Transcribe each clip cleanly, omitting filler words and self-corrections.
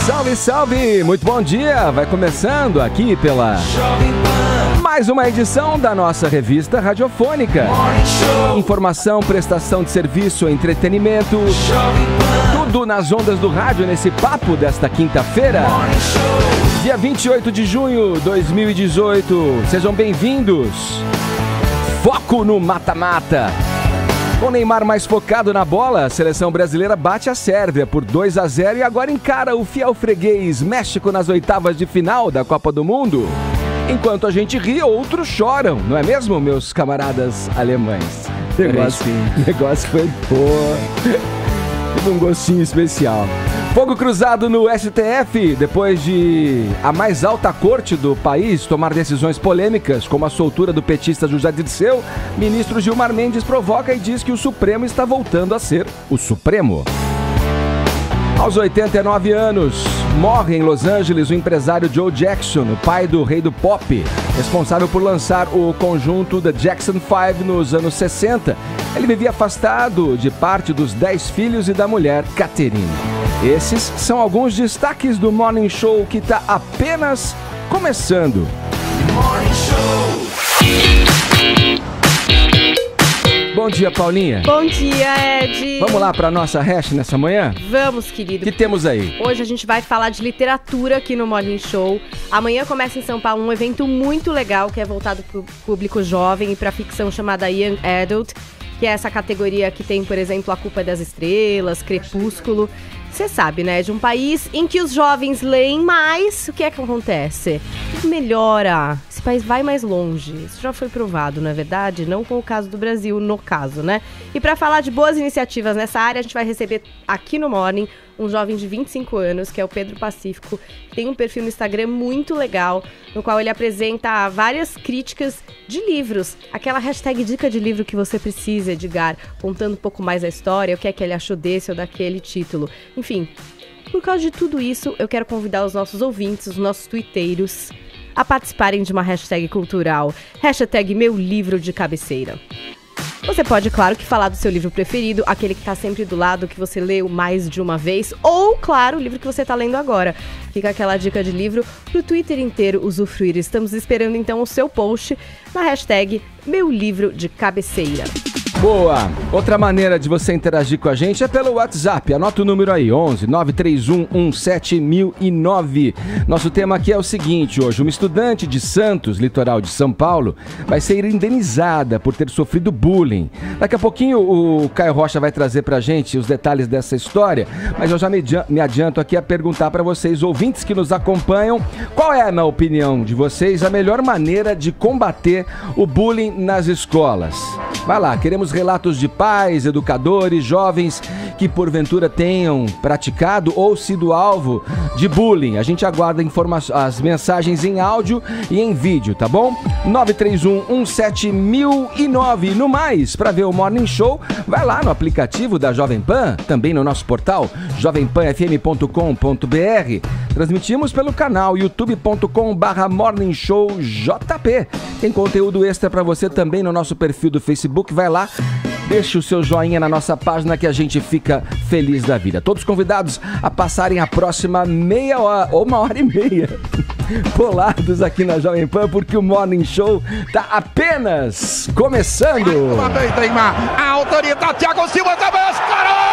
Salve, salve! Muito bom dia! Vai começando aqui pela mais uma edição da nossa revista radiofônica. Informação, prestação de serviço, entretenimento, tudo nas ondas do rádio nesse papo desta quinta-feira, dia 28 de junho de 2018. Sejam bem-vindos. Foco no mata-mata. Com o Neymar mais focado na bola, a seleção brasileira bate a Sérvia por 2-0 e agora encara o fiel freguês México nas oitavas de final da Copa do Mundo. Enquanto a gente ri, outros choram, não é mesmo, meus camaradas alemães? Negócio foi teve um gostinho especial. Fogo cruzado no STF, depois de a mais alta corte do país tomar decisões polêmicas, como a soltura do petista José Dirceu, ministro Gilmar Mendes provoca e diz que o Supremo está voltando a ser o Supremo. Aos 89 anos, morre em Los Angeles o empresário Joe Jackson, o pai do rei do pop, responsável por lançar o conjunto The Jackson 5 nos anos 60. Ele vivia afastado de parte dos 10 filhos e da mulher Catherine. Esses são alguns destaques do Morning Show que está apenas começando. Morning Show. Bom dia, Paulinha. Bom dia, Ed. Vamos lá para nossa hash nessa manhã? Vamos, querido. O que temos aí? Hoje a gente vai falar de literatura aqui no Morning Show. Amanhã começa em São Paulo um evento muito legal que é voltado para o público jovem e para a ficção chamada Young Adult, que é essa categoria que tem, por exemplo, A Culpa é das Estrelas, Crepúsculo. Você sabe, né? De um país em que os jovens leem mais, o que é que acontece? Tudo melhora. Esse país vai mais longe. Isso já foi provado, não é verdade? Não com o caso do Brasil, no caso, né? E para falar de boas iniciativas nessa área, a gente vai receber aqui no Morning um jovem de 25 anos, que é o Pedro Pacífico. Tem um perfil no Instagram muito legal, no qual ele apresenta várias críticas de livros. Aquela hashtag dica de livro que você precisa, Edgar, contando um pouco mais a história, o que é que ele achou desse ou daquele título. Enfim, por causa de tudo isso, eu quero convidar os nossos ouvintes, os nossos tuiteiros, a participarem de uma hashtag cultural. Hashtag meu livro de cabeceira. Você pode, claro, que falar do seu livro preferido, aquele que está sempre do lado, que você leu mais de uma vez, ou, claro, o livro que você está lendo agora. Fica aquela dica de livro pro Twitter inteiro usufruir. Estamos esperando, então, o seu post na hashtag meu livro de cabeceira. Boa! Outra maneira de você interagir com a gente é pelo WhatsApp. Anota o número aí, 11 931 17009. Nosso tema aqui é o seguinte hoje. Uma estudante de Santos, litoral de São Paulo, vai ser indenizada por ter sofrido bullying. Daqui a pouquinho o Caio Rocha vai trazer pra gente os detalhes dessa história, mas eu já me adianto aqui a perguntar pra vocês, ouvintes que nos acompanham, qual é, na opinião de vocês, a melhor maneira de combater o bullying nas escolas? Vai lá, queremos relatos de pais, educadores, jovens que porventura tenham praticado ou sido alvo de bullying. A gente aguarda as mensagens em áudio e em vídeo, tá bom? 931 17009. No mais, para ver o Morning Show, vai lá no aplicativo da Jovem Pan, também no nosso portal jovempanfm.com.br. Transmitimos pelo canal youtube.com/morningshowjp. Tem conteúdo extra para você também no nosso perfil do Facebook. Vai lá, deixe o seu joinha na nossa página que a gente fica feliz da vida. Todos convidados a passarem a próxima meia hora ou 1h30 colados aqui na Jovem Pan, porque o Morning Show tá apenas começando. A autoridade, Thiago Silva também escorou!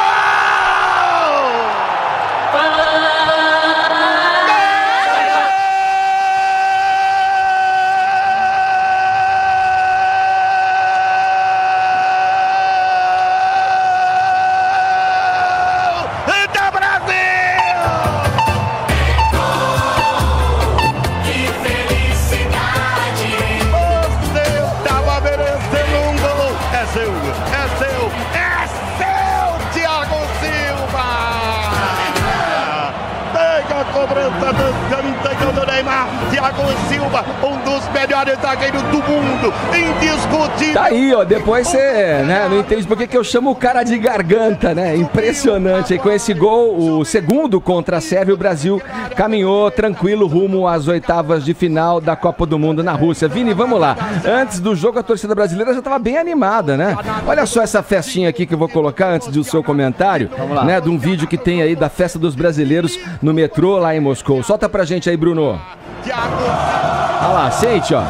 Cobrança do Camintã Feito do Neymar, Thiago Silva, um dos melhores zagueiros do mundo, indiscutível. Tá aí, ó, depois você, né, não entende por que eu chamo o cara de garganta, né? Impressionante. E com esse gol, o segundo contra a Sérvia, o Brasil caminhou tranquilo rumo às oitavas de final da Copa do Mundo na Rússia. Vini, vamos lá. Antes do jogo, a torcida brasileira já estava bem animada, né? Olha só essa festinha aqui que eu vou colocar antes do seu comentário, né? De um vídeo que tem aí da festa dos brasileiros no metrô lá em Moscou. Solta pra gente aí, Bruno. Olha lá, sente, ó.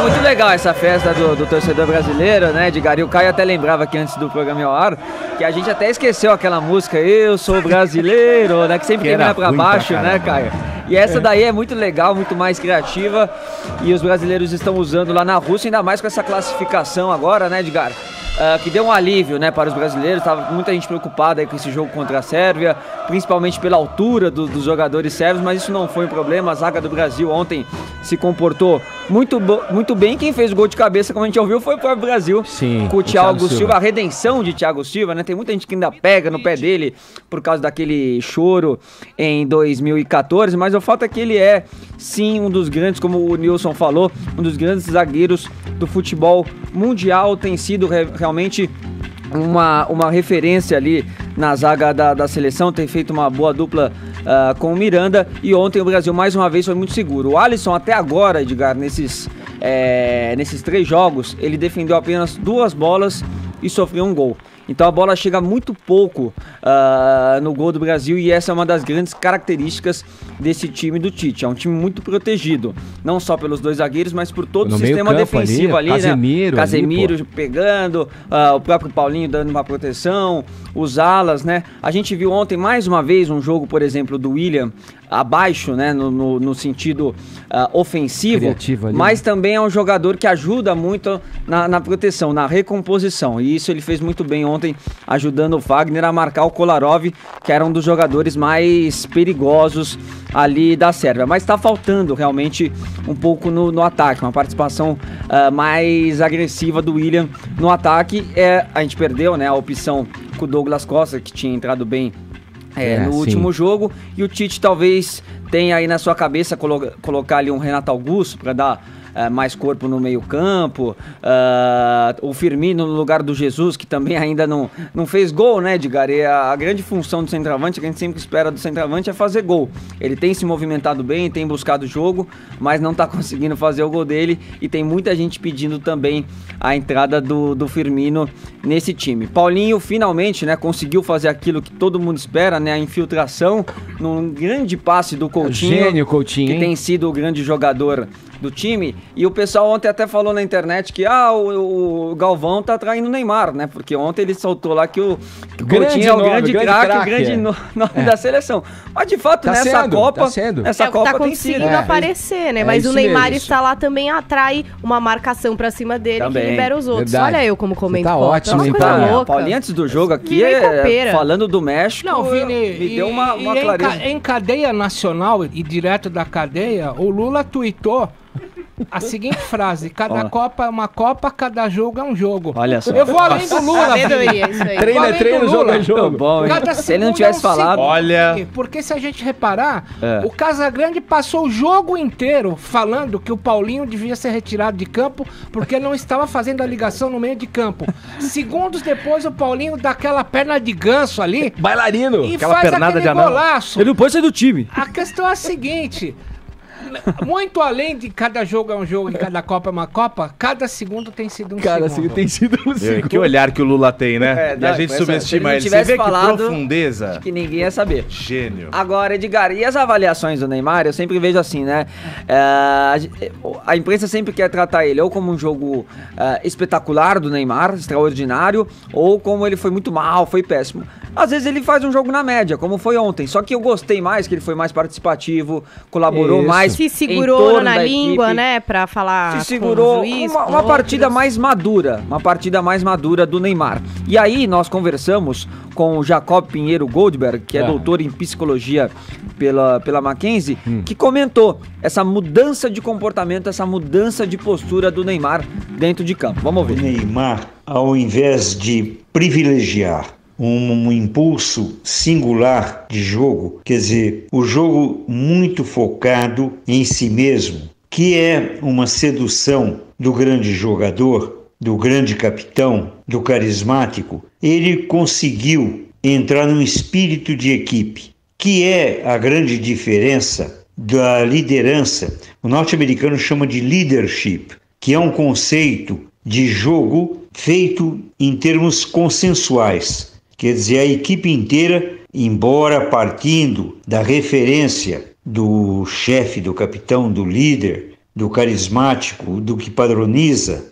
Muito legal essa festa do torcedor brasileiro, né, Edgar? E o Caio até lembrava que antes do programa ir ao ar, que a gente até esqueceu aquela música Eu Sou Brasileiro, né, que sempre termina pra baixo, né, Caio? E essa daí é muito legal, muito mais criativa, e os brasileiros estão usando lá na Rússia, ainda mais com essa classificação agora, né, Edgar? Que deu um alívio, né, para os brasileiros. Tava muita gente preocupada aí com esse jogo contra a Sérvia, principalmente pela altura dos jogadores sérvios, mas isso não foi um problema. A zaga do Brasil ontem se comportou muito bem. Quem fez o gol de cabeça, como a gente ouviu, foi o próprio Brasil. Sim, com o Thiago Silva, a redenção de Thiago Silva, né? Tem muita gente que ainda pega no pé dele por causa daquele choro em 2014, mas o fato é que ele é, sim, um dos grandes, como o Nilson falou, um dos grandes zagueiros do futebol mundial. Tem sido realmente uma referência ali na zaga da seleção, tem feito uma boa dupla com o Miranda, e ontem o Brasil mais uma vez foi muito seguro. O Alisson até agora, Edgar, nesses 3 jogos, ele defendeu apenas 2 bolas e sofreu um gol. Então a bola chega muito pouco no gol do Brasil, e essa é uma das grandes características desse time do Tite. É um time muito protegido, não só pelos 2 zagueiros, mas por todo o sistema defensivo ali, né? Casemiro pegando, o próprio Paulinho dando uma proteção, os alas, né? A gente viu ontem mais uma vez um jogo, por exemplo, do William abaixo, né, no sentido ofensivo, ali, mas também é um jogador que ajuda muito na proteção, na recomposição, e isso ele fez muito bem ontem, ajudando o Fagner a marcar o Kolarov, que era um dos jogadores mais perigosos ali da Sérvia. Mas tá faltando realmente um pouco no ataque, uma participação mais agressiva do William no ataque. A gente perdeu, né, a opção com o Douglas Costa, que tinha entrado bem no último jogo, e o Tite talvez tenha aí na sua cabeça colocar ali um Renato Augusto para dar mais corpo no meio campo, o Firmino no lugar do Jesus, que também ainda não fez gol, né, Edgar? E a grande função do centroavante, que a gente sempre espera do centroavante, é fazer gol. Ele tem se movimentado bem, tem buscado o jogo, mas não tá conseguindo fazer o gol dele, e tem muita gente pedindo também a entrada do Firmino nesse time. Paulinho finalmente, né, conseguiu fazer aquilo que todo mundo espera, né, a infiltração num grande passe do Coutinho, gênio Coutinho, que tem sido o grande jogador do time, e o pessoal ontem até falou na internet que o Galvão tá traindo o Neymar, né? Porque ontem ele soltou lá que o Coutinho é o grande craque, o grande nome da seleção. Mas de fato, nessa Copa tá conseguindo aparecer, né? Mas o Neymar está lá também atrai uma marcação pra cima dele também, que libera os outros. Verdade. Olha eu como comento. Tá ótimo, hein, Paulinho, antes do jogo aqui, falando do México, não, Vini, me deu uma clareza. Em cadeia nacional e direto da cadeia, o Lula tuitou a seguinte frase: cada Copa é uma Copa, cada jogo é um jogo. Olha só. Eu vou além do Lula. Treino é treino, jogo é jogo. Bom, se ele não tivesse falado. Olha. Porque se a gente reparar, o Casagrande passou o jogo inteiro falando que o Paulinho devia ser retirado de campo porque não estava fazendo a ligação no meio de campo. Segundos depois, o Paulinho dá aquela perna de ganso ali. Bailarino. E aquela faz aquele golaço. Ele não pode sair do time. A questão é a seguinte: muito além de cada jogo é um jogo e cada Copa é uma Copa, cada segundo tem sido um segundo. Cada segundo tem sido um segundo. Que olhar que o Lula tem, né? E a gente subestima ele. Você vê que profundeza. Que ninguém ia saber. Gênio. Agora, Edgar, e as avaliações do Neymar? Eu sempre vejo assim, né? A imprensa sempre quer tratar ele ou como um jogo espetacular do Neymar, extraordinário, ou como ele foi muito mal, foi péssimo. às vezes ele faz um jogo na média, como foi ontem. Só que eu gostei mais, que ele foi mais participativo, colaborou mais. Se segurou na língua, equipe, né, pra falar. Se segurou, juiz, uma partida mais madura, do Neymar. E aí nós conversamos com o Jacob Pinheiro Goldberg, que é doutor em psicologia pela Mackenzie, que comentou essa mudança de comportamento, essa mudança de postura do Neymar dentro de campo. Vamos ver. O Neymar, ao invés de privilegiar um impulso singular de jogo, quer dizer, o jogo muito focado em si mesmo, que é uma sedução do grande jogador, do grande capitão, do carismático, ele conseguiu entrar num espírito de equipe, que é a grande diferença da liderança. O norte-americano chama de leadership, que é um conceito de jogo feito em termos consensuais. Quer dizer, a equipe inteira, embora partindo da referência do chefe, do capitão, do líder, do carismático, do que padroniza,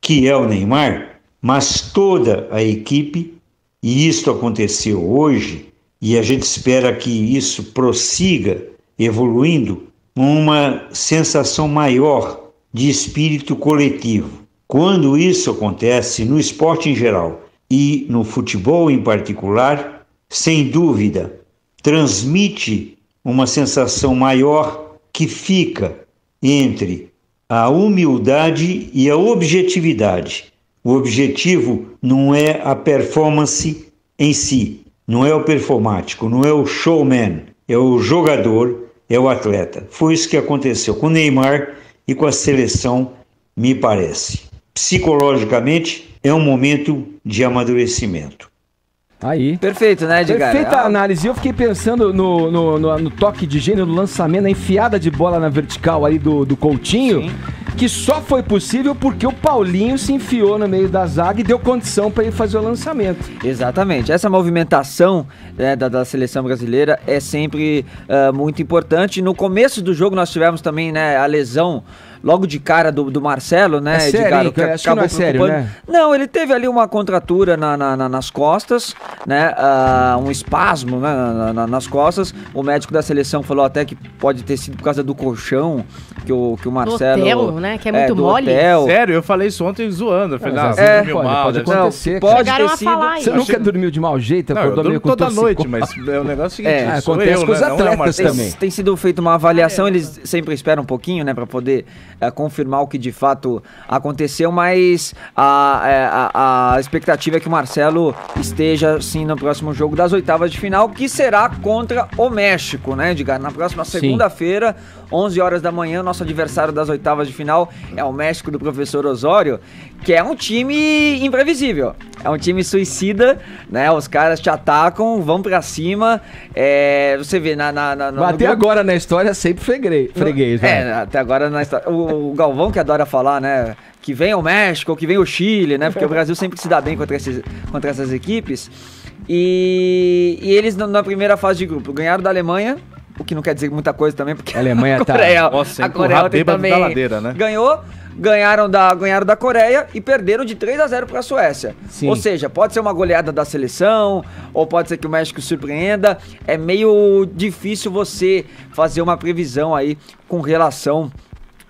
que é o Neymar, mas toda a equipe, e isto aconteceu hoje, e a gente espera que isso prossiga evoluindo, uma sensação maior de espírito coletivo. Quando isso acontece no esporte em geral e no futebol em particular, sem dúvida, transmite uma sensação maior que fica entre a humildade e a objetividade. O objetivo não é a performance em si, não é o performático, não é o showman, é o jogador, é o atleta. Foi isso que aconteceu com o Neymar e com a seleção, me parece. Psicologicamente, é um momento de amadurecimento. Aí. Perfeito, né, Edgar? Perfeita análise. Eu fiquei pensando no toque de gênio, no lançamento, na enfiada de bola na vertical aí do Coutinho, sim, que só foi possível porque o Paulinho se enfiou no meio da zaga e deu condição para ele fazer o lançamento. Exatamente. Essa movimentação, né, da seleção brasileira é sempre muito importante. No começo do jogo nós tivemos também, né, a lesão logo de cara do Marcelo, né, sério, Edgar? Que acho que não é sério, né? Não, ele teve ali uma contratura nas costas, né, um espasmo, né, nas costas. O médico da seleção falou até que pode ter sido por causa do colchão que o Marcelo... Do hotel, né, que é muito mole. Hotel. Sério, eu falei isso ontem zoando. Eu falei, você dormiu mal. Pode acontecer. Pode ter sido. Você nunca dormiu de mau jeito? Não, eu durmo toda noite, mas o negócio é o seguinte, acontece com os atletas também. Tem sido feita uma avaliação, eles sempre esperam um pouquinho, né, pra poder confirmar o que de fato aconteceu, mas a expectativa é que o Marcelo esteja, sim, no próximo jogo das oitavas de final, que será contra o México, né, Edgar? Na próxima segunda-feira, 11 horas da manhã, nosso adversário das oitavas de final é o México do professor Osório, que é um time imprevisível, é um time suicida, né? Os caras te atacam, vão pra cima, você vê até agora na história sempre freguês, né? Até agora na história, o Galvão que adora falar, né, que vem o México, que vem o Chile, né, porque o Brasil sempre se dá bem contra essas equipes, e eles na primeira fase de grupo ganharam da Alemanha, o que não quer dizer muita coisa também, porque a Alemanha a Coreia também ladeira, né? Ganharam da Coreia e perderam de 3-0 para a Suécia. Sim. Ou seja, pode ser uma goleada da seleção, ou pode ser que o México surpreenda. É meio difícil você fazer uma previsão aí com relação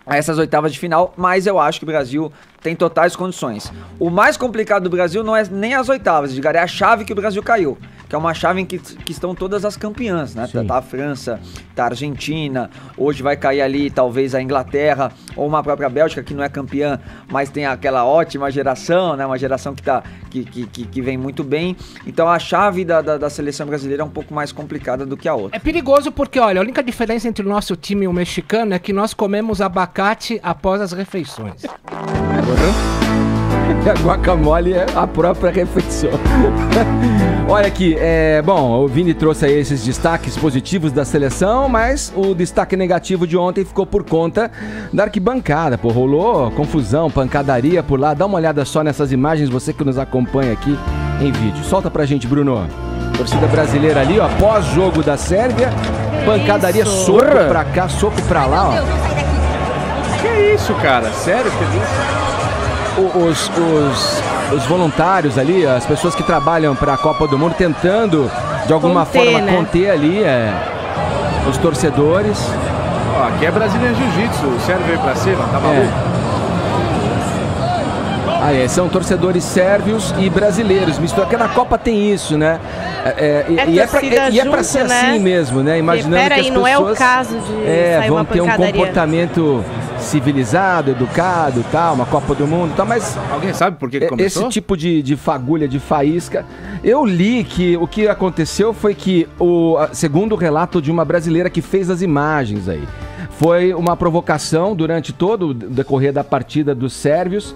a essas oitavas de final, mas eu acho que o Brasil tem totais condições. O mais complicado do Brasil não é nem as oitavas, Edgar, é a chave que o Brasil caiu, que é uma chave em que estão todas as campeãs, né? Tá a França, tá a Argentina, hoje vai cair ali talvez a Inglaterra, ou uma própria Bélgica, que não é campeã, mas tem aquela ótima geração, né? Uma geração que vem muito bem. Então a chave da seleção brasileira é um pouco mais complicada do que a outra. É perigoso porque, olha, a única diferença entre o nosso time e o mexicano é que nós comemos abacate após as refeições. A guacamole é a própria refeição. Olha aqui, bom, o Vini trouxe aí esses destaques positivos da seleção, mas o destaque negativo de ontem ficou por conta da arquibancada. Pô, rolou confusão, pancadaria por lá. Dá uma olhada só nessas imagens, você que nos acompanha aqui em vídeo. Solta pra gente, Bruno. Torcida brasileira ali, ó, pós-jogo da Sérvia. Pancadaria, soco pra cá, soco pra lá, ó. Que isso, cara? Sério? Que isso? os voluntários ali, as pessoas que trabalham para a Copa do Mundo, tentando de alguma forma conter ali os torcedores. Aqui é Brasília Jiu-Jitsu, o Sérvio veio pra cima, tá maluco? São torcedores sérvios e brasileiros. Porque na Copa tem isso, né? E é pra ser assim mesmo, né? Imaginando que as pessoas não é o caso de vão ter um comportamento civilizado, educado, tal, uma Copa do Mundo, tal, mas alguém sabe por que começou? Esse tipo de fagulha, de faísca. Eu li que o que aconteceu foi que, segundo o relato de uma brasileira que fez as imagens aí, foi uma provocação durante todo o decorrer da partida dos sérvios,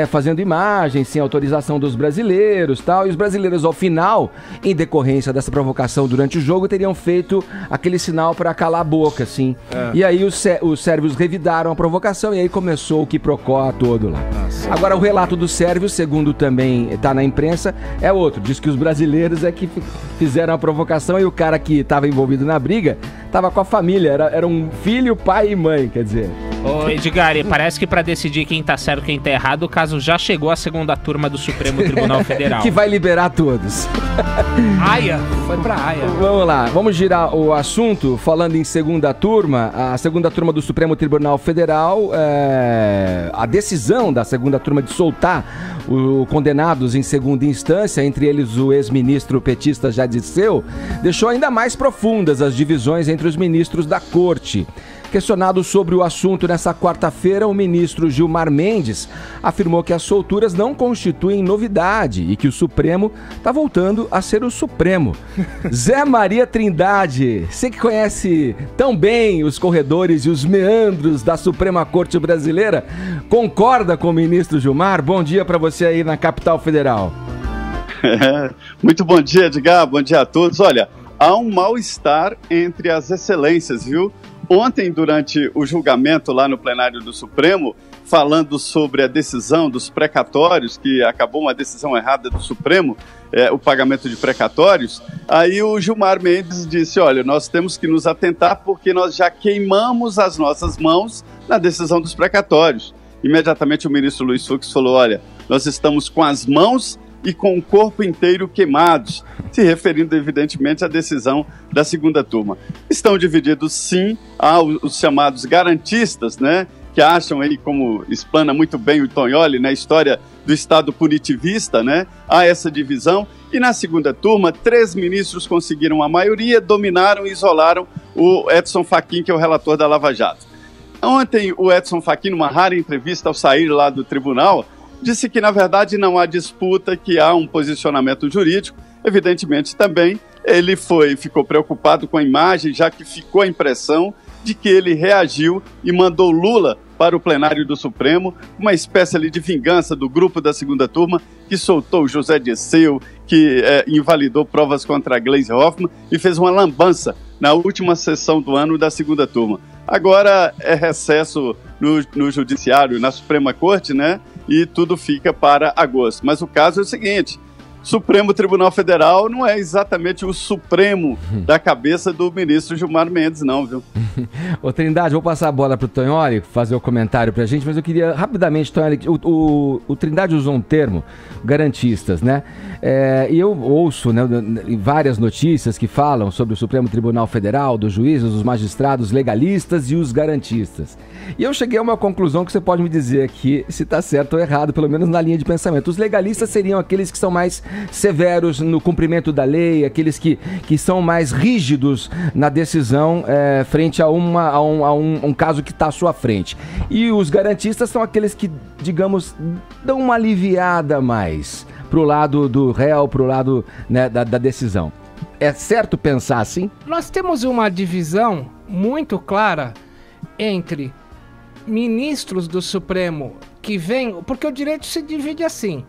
fazendo imagens sem autorização dos brasileiros, tal. E os brasileiros, ao final, em decorrência dessa provocação durante o jogo, teriam feito aquele sinal para calar a boca, assim. E aí os sérvios revidaram a provocação e aí começou o quiprocó todo lá. Nossa. Agora, o relato dos sérvios, segundo também está na imprensa, é outro. Diz que os brasileiros é que fizeram a provocação e o cara que estava envolvido na briga estava com a família. Era um filho, pai e mãe, quer dizer. Ô Edgar, parece que para decidir quem tá certo e quem tá errado, o caso já chegou à segunda turma do Supremo Tribunal Federal. Que vai liberar todos. Haia, foi pra Haia. Vamos lá, vamos girar o assunto falando em segunda turma. A segunda turma do Supremo Tribunal Federal, a decisão da segunda turma de soltar os condenados em segunda instância, entre eles o ex-ministro petista Jade Dirceu, deixou ainda mais profundas as divisões entre os ministros da corte. Questionado sobre o assunto nessa quarta-feira, o ministro Gilmar Mendes afirmou que as solturas não constituem novidade e que o Supremo está voltando a ser o Supremo. Zé Maria Trindade, você que conhece tão bem os corredores e os meandros da Suprema Corte Brasileira, concorda com o ministro Gilmar? Bom dia para você aí na capital federal. Muito bom dia, Edgar, bom dia a todos. Olha, há um mal-estar entre as excelências, viu? Ontem, durante o julgamento lá no plenário do Supremo, falando sobre a decisão dos precatórios, que acabou uma decisão errada do Supremo, o pagamento de precatórios, aí o Gilmar Mendes disse, olha, nós temos que nos atentar porque nós já queimamos as nossas mãos na decisão dos precatórios. Imediatamente o ministro Luiz Fux falou, olha, nós estamos com as mãos e com o corpo inteiro queimados, se referindo evidentemente à decisão da segunda turma. Estão divididos sim, há os chamados garantistas, né, que acham aí, como explana muito bem o Tognoli, na história do Estado punitivista, né, há essa divisão, e na segunda turma, 3 ministros conseguiram a maioria, dominaram e isolaram o Edson Fachin, que é o relator da Lava Jato. Ontem, o Edson Fachin, numa rara entrevista ao sair lá do tribunal, disse que, na verdade, não há disputa, que há um posicionamento jurídico. Evidentemente, também, ele ficou preocupado com a imagem, já que ficou a impressão de que ele reagiu e mandou Lula para o plenário do Supremo, uma espécie ali de vingança do grupo da segunda turma, que soltou o José Dirceu, que invalidou provas contra a Gleisi Hoffmann e fez uma lambança na última sessão do ano da segunda turma. Agora é recesso no Judiciário, na Suprema Corte, né? E tudo fica para agosto. Mas o caso é o seguinte, Supremo Tribunal Federal não é exatamente o Supremo da cabeça do ministro Gilmar Mendes, não, viu? Ô Trindade, vou passar a bola pro Tognoli fazer o comentário pra gente, mas eu queria rapidamente, Tognoli, o Trindade usou um termo, garantistas, né? E eu ouço, né, várias notícias que falam sobre o Supremo Tribunal Federal, dos juízes, dos magistrados legalistas e os garantistas. E eu cheguei a uma conclusão que você pode me dizer aqui se está certo ou errado, pelo menos na linha de pensamento. Os legalistas seriam aqueles que são mais severos no cumprimento da lei, aqueles que são mais rígidos na decisão frente a um caso que está à sua frente. E os garantistas são aqueles que, digamos, dão uma aliviada mais pro lado do réu, pro lado, né, da decisão. É certo pensar assim? Nós temos uma divisão muito clara entre ministros do Supremo que vêm... Porque o direito se divide assim.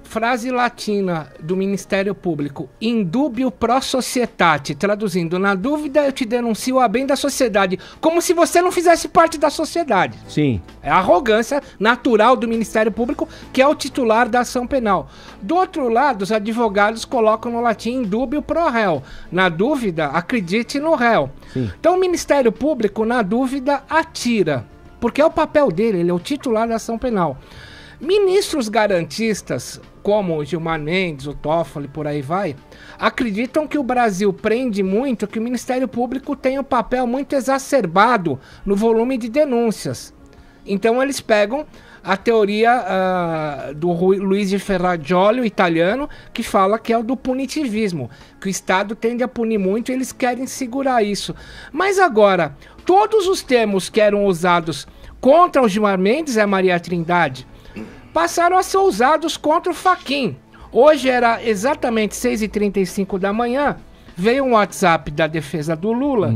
Frase latina do Ministério Público, in dubio pro societate, traduzindo, na dúvida eu te denuncio a bem da sociedade, como se você não fizesse parte da sociedade. Sim. É a arrogância natural do Ministério Público, que é o titular da ação penal. Do outro lado, os advogados colocam no latim in dubio pro réu, na dúvida, acredite no réu. Sim. Então o Ministério Público, na dúvida, atira, porque é o papel dele, ele é o titular da ação penal. Ministros garantistas, como o Gilmar Mendes, o Toffoli, por aí vai, acreditam que o Brasil prende muito, que o Ministério Público tem um papel muito exacerbado no volume de denúncias. Então eles pegam a teoria do Luigi Ferrajoli, o italiano, que fala que é o do punitivismo, que o Estado tende a punir muito e eles querem segurar isso. Mas agora, todos os termos que eram usados contra o Gilmar Mendes e a Maria Trindade passaram a ser usados contra o Fachin. Hoje era exatamente 6h35 da manhã, veio um WhatsApp da defesa do Lula,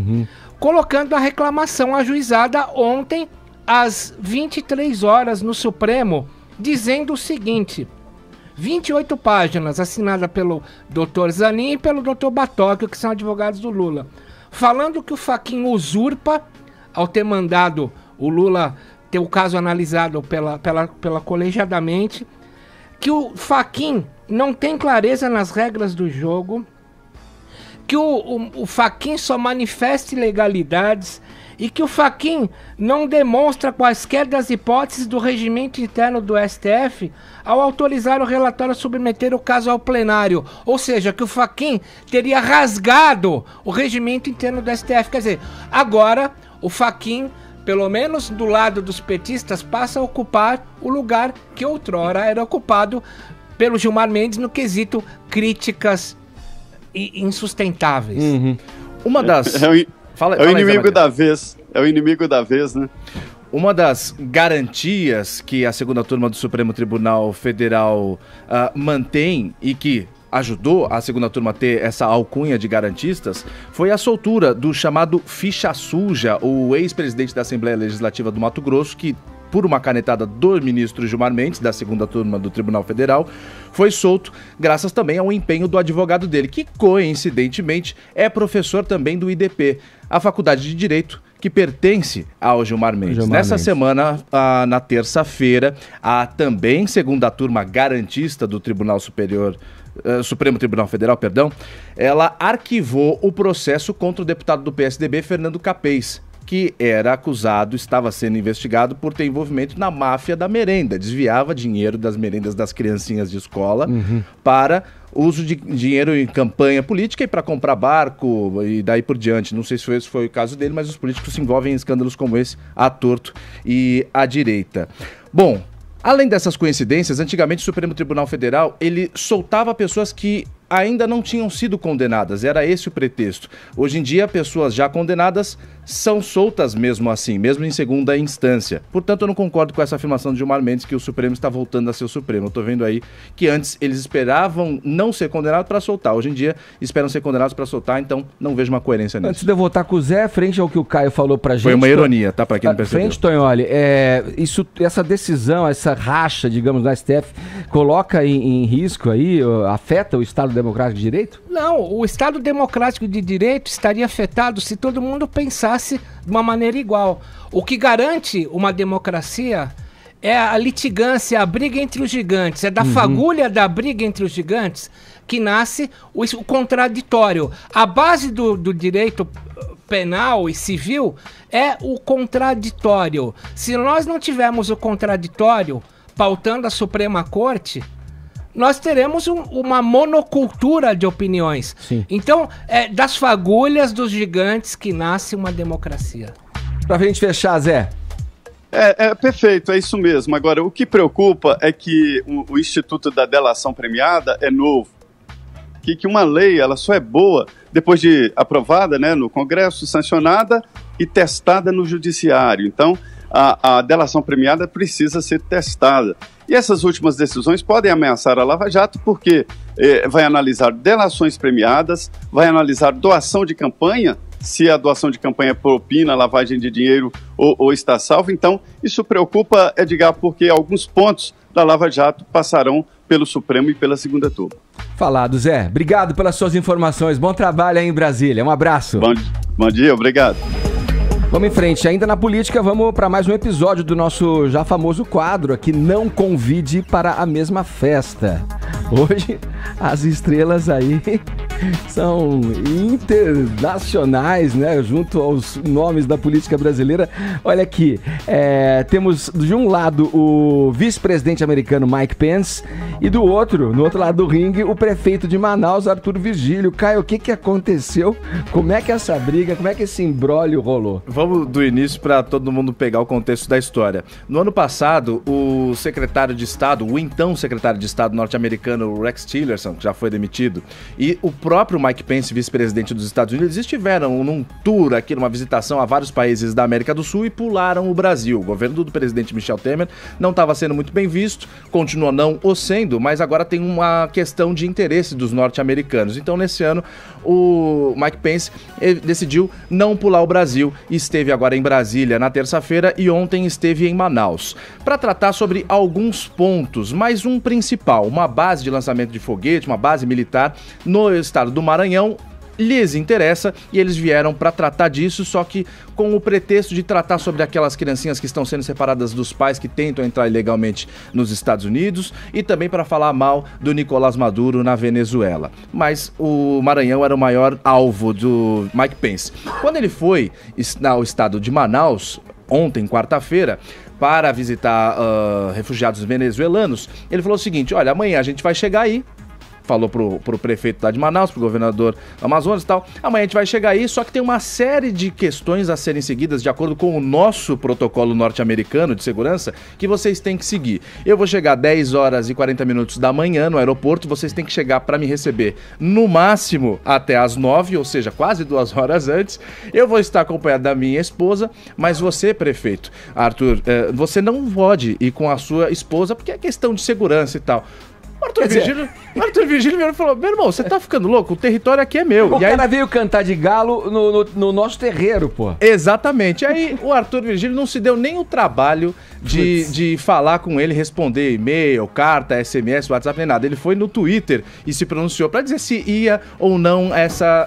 colocando a reclamação ajuizada ontem às 23 horas no Supremo, dizendo o seguinte: 28 páginas, assinada pelo Dr. Zanin e pelo Dr. Batóquio, que são advogados do Lula, falando que o Fachin usurpa, ao ter mandado o Lula ter o caso analisado pela colegiadamente, que o Fachin não tem clareza nas regras do jogo, que o Fachin só manifesta ilegalidades e que o Fachin não demonstra quaisquer das hipóteses do regimento interno do STF ao autorizar o relatório a submeter o caso ao plenário. Ou seja, que o Fachin teria rasgado o regimento interno do STF. Quer dizer, agora o Fachin, pelo menos do lado dos petistas, passa a ocupar o lugar que outrora era ocupado pelo Gilmar Mendes no quesito críticas insustentáveis. Uma das... É o inimigo da vez. É o inimigo da vez, né? Uma das garantias que a segunda turma do Supremo Tribunal Federal mantém e que ajudou a segunda turma a ter essa alcunha de garantistas foi a soltura do chamado Ficha Suja, o ex-presidente da Assembleia Legislativa do Mato Grosso, que, por uma canetada do ministro Gilmar Mendes, da segunda turma do Tribunal Federal, foi solto graças também ao empenho do advogado dele, que coincidentemente é professor também do IDP, a Faculdade de Direito que pertence ao Gilmar Mendes. Nessa semana, na terça-feira, a também segunda turma garantista do Supremo Tribunal Federal, ela arquivou o processo contra o deputado do PSDB, Fernando Capês, que era acusado, estava sendo investigado por ter envolvimento na máfia da merenda, desviava dinheiro das merendas das criancinhas de escola para uso de dinheiro em campanha política e para comprar barco e daí por diante. Não sei se esse foi o caso dele, mas os políticos se envolvem em escândalos como esse, à torto e à direita. Bom, além dessas coincidências, antigamente o Supremo Tribunal Federal, ele soltava pessoas que ainda não tinham sido condenadas, era esse o pretexto. Hoje em dia, pessoas já condenadas são soltas mesmo assim, mesmo em segunda instância. Portanto, eu não concordo com essa afirmação de Gilmar Mendes que o Supremo está voltando a ser o Supremo. Eu tô vendo aí que antes eles esperavam não ser condenados para soltar. Hoje em dia, esperam ser condenados para soltar, então não vejo uma coerência nisso. Antes de eu voltar com o Zé, frente ao que o Caio falou pra gente... Foi uma ironia, tá? Pra quem não percebeu. Frente, Tonholi, essa decisão, essa racha, digamos, da STF, coloca em risco aí, afeta o Estado Democrático de Direito? Não, o Estado Democrático de Direito estaria afetado se todo mundo pensasse de uma maneira igual. O que garante uma democracia é a litigância, a briga entre os gigantes. É da fagulha da briga entre os gigantes que nasce o contraditório. A base do direito penal e civil é o contraditório. Se nós não tivermos o contraditório pautando a Suprema Corte, nós teremos uma monocultura de opiniões. Sim. Então, é das fagulhas dos gigantes que nasce uma democracia. Pra gente fechar, Zé. Perfeito, é isso mesmo. Agora, o que preocupa é que o Instituto da Delação Premiada é novo. Que uma lei ela só é boa depois de aprovada, né, no Congresso, sancionada e testada no Judiciário. Então, a delação premiada precisa ser testada. E essas últimas decisões podem ameaçar a Lava Jato porque vai analisar delações premiadas, vai analisar doação de campanha, se a doação de campanha é propina, lavagem de dinheiro ou está salvo. Então, isso preocupa, Edgar, porque alguns pontos da Lava Jato passarão pelo Supremo e pela segunda turma. Falado, Zé. Obrigado pelas suas informações. Bom trabalho aí em Brasília. Um abraço. Bom dia, obrigado. Vamos em frente, ainda na política, vamos para mais um episódio do nosso já famoso quadro aqui, Não Convide para a Mesma Festa. Hoje, as estrelas aí são internacionais, né? Junto aos nomes da política brasileira. Olha aqui, temos de um lado o vice-presidente americano Mike Pence e no outro lado do ringue, o prefeito de Manaus, Arthur Virgílio. Caio, o que aconteceu? Como é que essa briga, como é que esse imbróglio rolou? Vamos do início para todo mundo pegar o contexto da história. No ano passado, o secretário de Estado, o então secretário de Estado norte-americano Rex Tillerson, que já foi demitido, e o próprio Mike Pence, vice-presidente dos Estados Unidos, estiveram num tour aqui, numa visitação a vários países da América do Sul e pularam o Brasil. O governo do presidente Michel Temer não estava sendo muito bem visto, continua não o sendo, mas agora tem uma questão de interesse dos norte-americanos. Então, nesse ano, o Mike Pence decidiu não pular o Brasil e esteve agora em Brasília na terça-feira e ontem esteve em Manaus para tratar sobre alguns pontos, mas um principal, uma base de lançamento de foguete, uma base militar no estado do Maranhão, lhes interessa e eles vieram para tratar disso, só que com o pretexto de tratar sobre aquelas criancinhas que estão sendo separadas dos pais que tentam entrar ilegalmente nos Estados Unidos e também para falar mal do Nicolás Maduro na Venezuela. Mas o Maranhão era o maior alvo do Mike Pence. Quando ele foi ao estado de Manaus, ontem, quarta-feira, para visitar refugiados venezuelanos, ele falou o seguinte: olha, amanhã a gente vai chegar aí. Falou pro prefeito lá de Manaus, pro governador do Amazonas e tal. Amanhã a gente vai chegar aí, só que tem uma série de questões a serem seguidas de acordo com o nosso protocolo norte-americano de segurança que vocês têm que seguir. Eu vou chegar 10 horas e 40 minutos da manhã no aeroporto, vocês têm que chegar para me receber no máximo até as 9, ou seja, quase 2 horas antes. Eu vou estar acompanhado da minha esposa, mas você, prefeito Arthur, você não pode ir com a sua esposa porque é questão de segurança e tal. O Arthur Virgílio veio e falou: meu irmão, você tá ficando louco? O território aqui é meu. O cara veio cantar de galo no nosso terreiro, pô. Exatamente. Aí o Arthur Virgílio não se deu nem o trabalho de falar com ele, responder e-mail, carta, SMS, WhatsApp, nem nada. Ele foi no Twitter e se pronunciou para dizer se ia ou não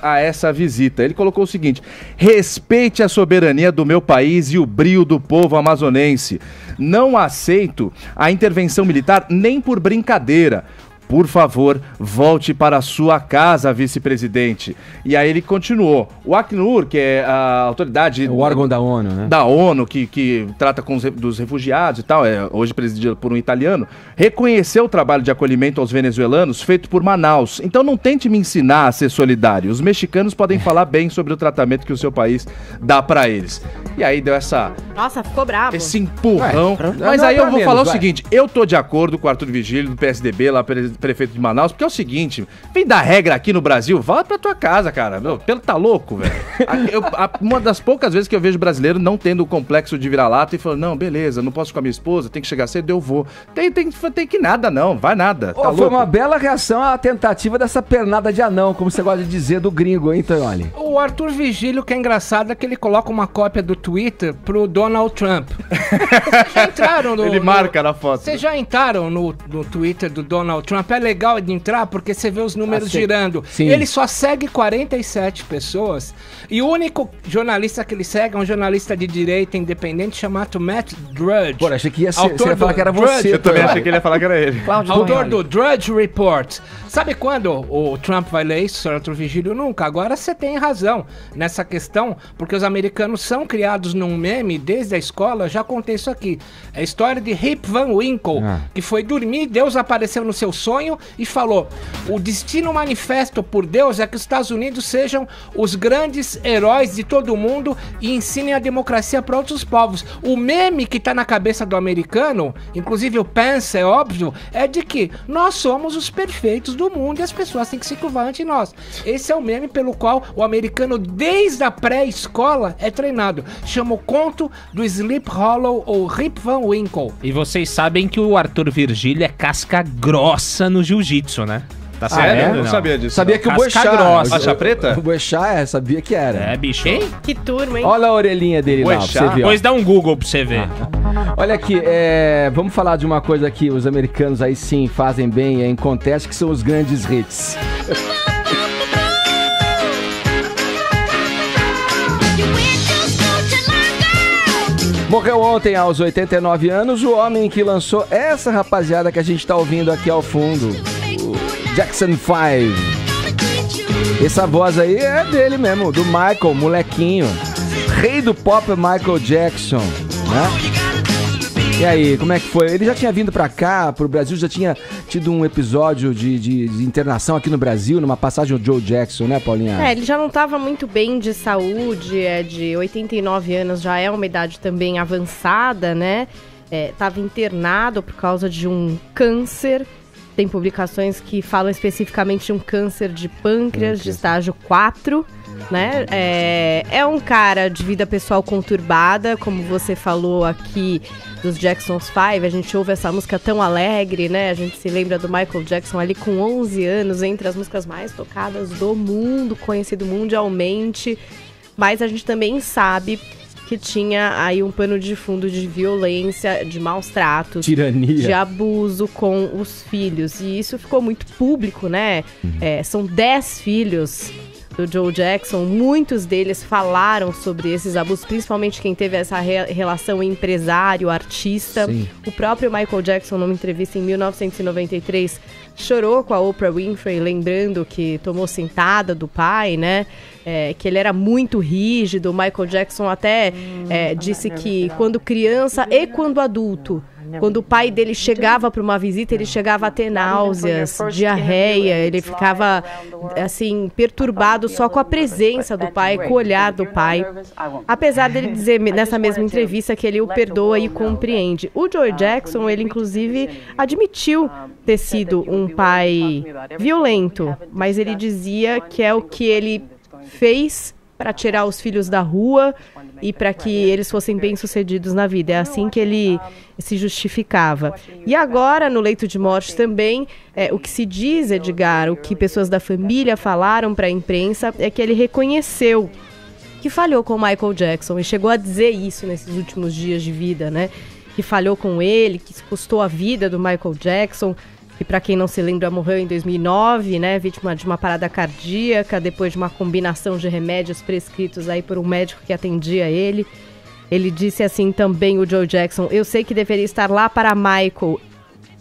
a essa visita. Ele colocou o seguinte: respeite a soberania do meu país e o brio do povo amazonense. Não aceito a intervenção militar nem por brincadeira. Por favor, volte para a sua casa, vice-presidente. E aí ele continuou. O Acnur, que é a autoridade... O órgão da ONU, né? Da ONU, que trata dos refugiados e tal, hoje presidido por um italiano, reconheceu o trabalho de acolhimento aos venezuelanos feito por Manaus. Então não tente me ensinar a ser solidário. Os mexicanos podem falar bem sobre o tratamento que o seu país dá para eles. E aí deu essa... Nossa, ficou bravo. Esse empurrão. Mas aí eu vou falar o seguinte, eu tô de acordo com o Arthur Virgílio, do PSDB, lá prefeito de Manaus, porque é o seguinte, vem dar regra aqui no Brasil, volta pra tua casa, cara. Meu, pelo tá louco, velho. Uma das poucas vezes que eu vejo brasileiro não tendo o complexo de vira-lata e falando, não, beleza, não posso ir com a minha esposa, tem que chegar cedo, eu vou. Tem que nada, não, vai nada. Tá foi uma bela reação à tentativa dessa pernada de anão, como você gosta de dizer do gringo, hein, Tonholi? O Arthur Virgílio, que é engraçado, é que ele coloca uma cópia do Twitter pro Donald Trump. Vocês já entraram no... Ele marca na foto. Vocês já entraram no Twitter do Donald Trump? É legal de entrar porque você vê os números girando. Sim. Ele só segue 47 pessoas e o único jornalista que ele segue é um jornalista de direita independente chamado Matt Drudge. Pô, achei que você ia falar que era você. Eu também achei que ele ia falar que era ele. Autor do Drudge Report. Sabe quando o Trump vai ler isso, Sr. Arthur Virgílio? Nunca. Agora você tem razão nessa questão, porque os americanos são criados num meme desde a escola. Eu já contei isso aqui. É a história de Rip Van Winkle, que foi dormir, Deus apareceu no seu sonho e falou: o destino manifesto por Deus é que os Estados Unidos sejam os grandes heróis de todo mundo e ensinem a democracia para outros povos. O meme que tá na cabeça do americano, inclusive o Pence, é óbvio, é de que nós somos os perfeitos do mundo e as pessoas têm que se curvar ante nós. Esse é o meme pelo qual o americano, desde a pré-escola, é treinado. Chama o conto do Sleep Hollow ou Rip Van Winkle. E vocês sabem que o Arthur Virgílio é casca grossa no jiu-jitsu, né? Tá certo? É? Não sabia disso. Sabia que o Boechat... Faixa preta? O Boechat, sabia que era. É, bicho. Que turma, hein? Olha a orelhinha dele lá, pra você ver. Depois dá um Google pra você ver. Olha aqui, vamos falar de uma coisa que os americanos aí sim fazem bem, em conteste, que são os grandes hits. Morreu ontem, aos 89 anos, o homem que lançou essa rapaziada que a gente tá ouvindo aqui ao fundo, o Jackson 5. Essa voz aí é dele mesmo, do Michael, molequinho. Rei do pop Michael Jackson, né? E aí, como é que foi? Ele já tinha vindo pra cá, pro Brasil, já tinha tido um episódio de internação aqui no Brasil, numa passagem do Joe Jackson, né, Paulinha? Ele já não estava muito bem de saúde, de 89 anos, já é uma idade também avançada, né? Estava internado por causa de um câncer. Tem publicações que falam especificamente de um câncer de pâncreas de estágio 4, né? É um cara de vida pessoal conturbada, como você falou aqui dos Jackson's 5, a gente ouve essa música tão alegre, né? A gente se lembra do Michael Jackson ali com 11 anos, entre as músicas mais tocadas do mundo, conhecido mundialmente, mas a gente também sabe que tinha aí um pano de fundo de violência, de maus tratos, tirania, de abuso com os filhos. E isso ficou muito público, né? São 10 filhos do Joe Jackson, muitos deles falaram sobre esses abusos, principalmente quem teve essa relação empresário-artista. Sim. O próprio Michael Jackson, numa entrevista em 1993, chorou com a Oprah Winfrey, lembrando que tomou sentada do pai, né? Que ele era muito rígido. O Michael Jackson até disse que quando criança e quando adulto, quando o pai dele chegava para uma visita, ele chegava a ter náuseas, diarreia, ele ficava assim perturbado só com a presença do pai, com o olhar do pai. Apesar dele dizer nessa mesma entrevista que ele o perdoa e compreende. O Joe Jackson, ele inclusive admitiu ter sido um pai violento, mas ele dizia que é o que ele fez para tirar os filhos da rua e para que eles fossem bem-sucedidos na vida. É assim que ele se justificava. E agora, no leito de morte também, o que se diz, Edgar, o que pessoas da família falaram para a imprensa, é que ele reconheceu que falhou com o Michael Jackson e chegou a dizer isso nesses últimos dias de vida, né? Que falhou com ele, que custou a vida do Michael Jackson, que, para quem não se lembra, morreu em 2009, né, vítima de uma parada cardíaca, depois de uma combinação de remédios prescritos aí por um médico que atendia ele. Ele disse assim também, o Joe Jackson: eu sei que deveria estar lá para Michael,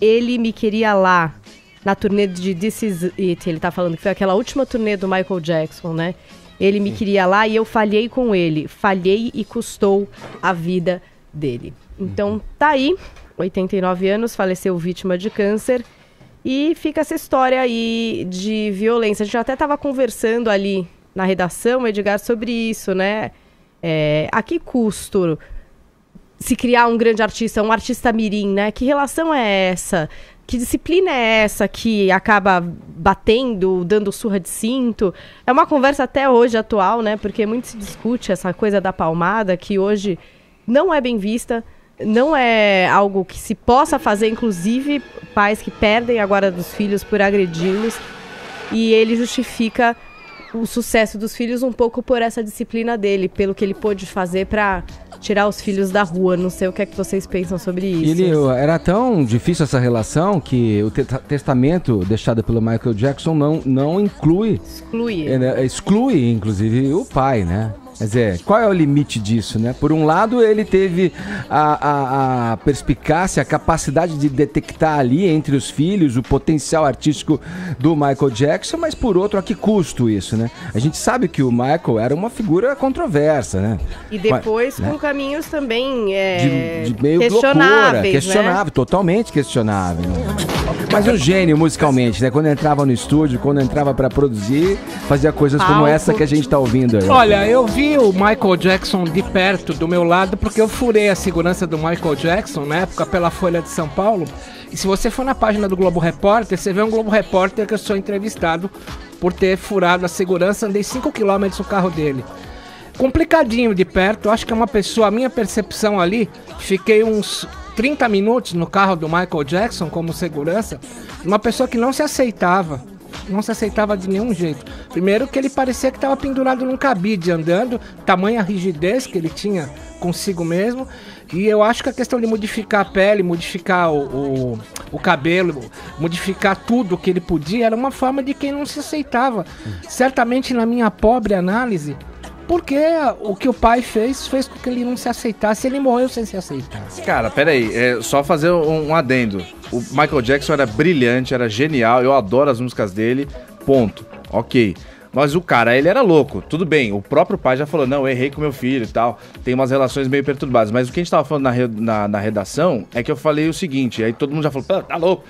ele me queria lá, na turnê de This Is It, ele tá falando que foi aquela última turnê do Michael Jackson, né, ele me queria lá e eu falhei com ele, falhei e custou a vida dele. Então tá aí, 89 anos, faleceu vítima de câncer. E fica essa história aí de violência. A gente até estava conversando ali na redação, Edgar, sobre isso, né? A que custo se criar um grande artista, um artista mirim, né? Que relação é essa? Que disciplina é essa que acaba batendo, dando surra de cinto? É uma conversa até hoje atual, né? Porque muito se discute essa coisa da palmada, que hoje não é bem vista. Não é algo que se possa fazer, inclusive pais que perdem a guarda dos filhos por agredi-los, e ele justifica o sucesso dos filhos um pouco por essa disciplina dele, pelo que ele pôde fazer para tirar os filhos da rua. Não sei o que é que vocês pensam sobre isso. Era tão difícil essa relação que o testamento deixado pelo Michael Jackson não inclui... Exclui, inclusive, o pai, né? Quer dizer, qual é o limite disso, né? Por um lado, ele teve a perspicácia, a capacidade de detectar ali entre os filhos o potencial artístico do Michael Jackson, mas por outro, a que custo isso, né? A gente sabe que o Michael era uma figura controversa, né? E depois com caminhos também de meio loucura, questionável, né? Totalmente questionável. Mas um gênio musicalmente, né? Quando entrava no estúdio, quando entrava pra produzir, fazia coisas como essa que a gente tá ouvindo aí. Olha, eu vi o Michael Jackson de perto do meu lado porque eu furei a segurança do Michael Jackson na época pela Folha de São Paulo. E se você for na página do Globo Repórter, você vê um Globo Repórter que eu sou entrevistado por ter furado a segurança, andei 5 km no carro dele. Complicadinho de perto, acho que é uma pessoa, a minha percepção ali, fiquei uns 30 minutos no carro do Michael Jackson como segurança, uma pessoa que não se aceitava de nenhum jeito. Primeiro que ele parecia que estava pendurado num cabide andando, tamanha rigidez que ele tinha consigo mesmo, e eu acho que a questão de modificar a pele, modificar o cabelo, modificar tudo que ele podia, era uma forma de quem não se aceitava. Certamente, na minha pobre análise, porque o que o pai fez com que ele não se aceitasse, ele morreu sem se aceitar. Cara, peraí, só fazer um adendo. O Michael Jackson era brilhante, era genial, eu adoro as músicas dele, ponto. Ok. Mas o cara, ele era louco. Tudo bem, o próprio pai já falou, não, eu errei com meu filho e tal. Tem umas relações meio perturbadas. Mas o que a gente tava falando na redação é que eu falei o seguinte, aí todo mundo já falou, tá louco.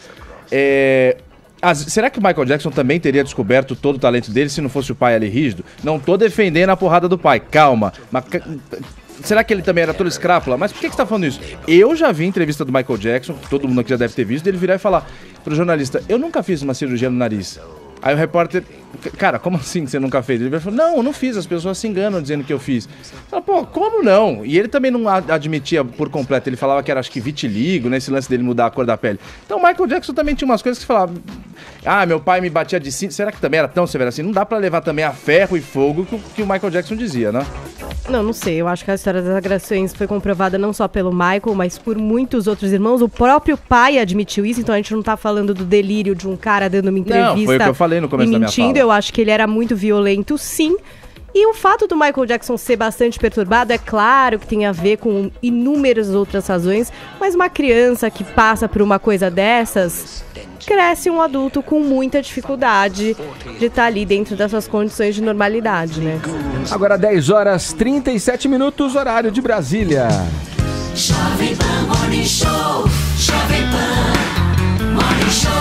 Será que o Michael Jackson também teria descoberto todo o talento dele se não fosse o pai ali rígido? Não tô defendendo a porrada do pai, calma. Mas será que ele também era todo escrápula? Mas por que você tá falando isso? Eu já vi entrevista do Michael Jackson, que todo mundo aqui já deve ter visto, dele virar e falar pro jornalista, eu nunca fiz uma cirurgia no nariz. Aí o repórter, cara, como assim que você nunca fez? Ele falou, não, eu não fiz, as pessoas se enganam dizendo que eu fiz. Fala, pô, como não? E ele também não admitia por completo, ele falava que era, acho que vitiligo, né, esse lance dele mudar a cor da pele. Então o Michael Jackson também tinha umas coisas que falava, meu pai me batia de cinto, será que também era tão severo assim? Não dá pra levar também a ferro e fogo que o Michael Jackson dizia, né? Não sei, eu acho que a história das agressões foi comprovada não só pelo Michael, mas por muitos outros irmãos. O próprio pai admitiu isso, então a gente não tá falando do delírio de um cara dando uma entrevista. Não, foi o que eu falei no começo da minha fala. Eu acho que ele era muito violento, sim. E o fato do Michael Jackson ser bastante perturbado, é claro que tem a ver com inúmeras outras razões, mas uma criança que passa por uma coisa dessas, cresce um adulto com muita dificuldade de estar ali dentro dessas condições de normalidade, né? Agora 10h37, horário de Brasília. Jovem Pan Morning Show, Jovem Pan Morning Show.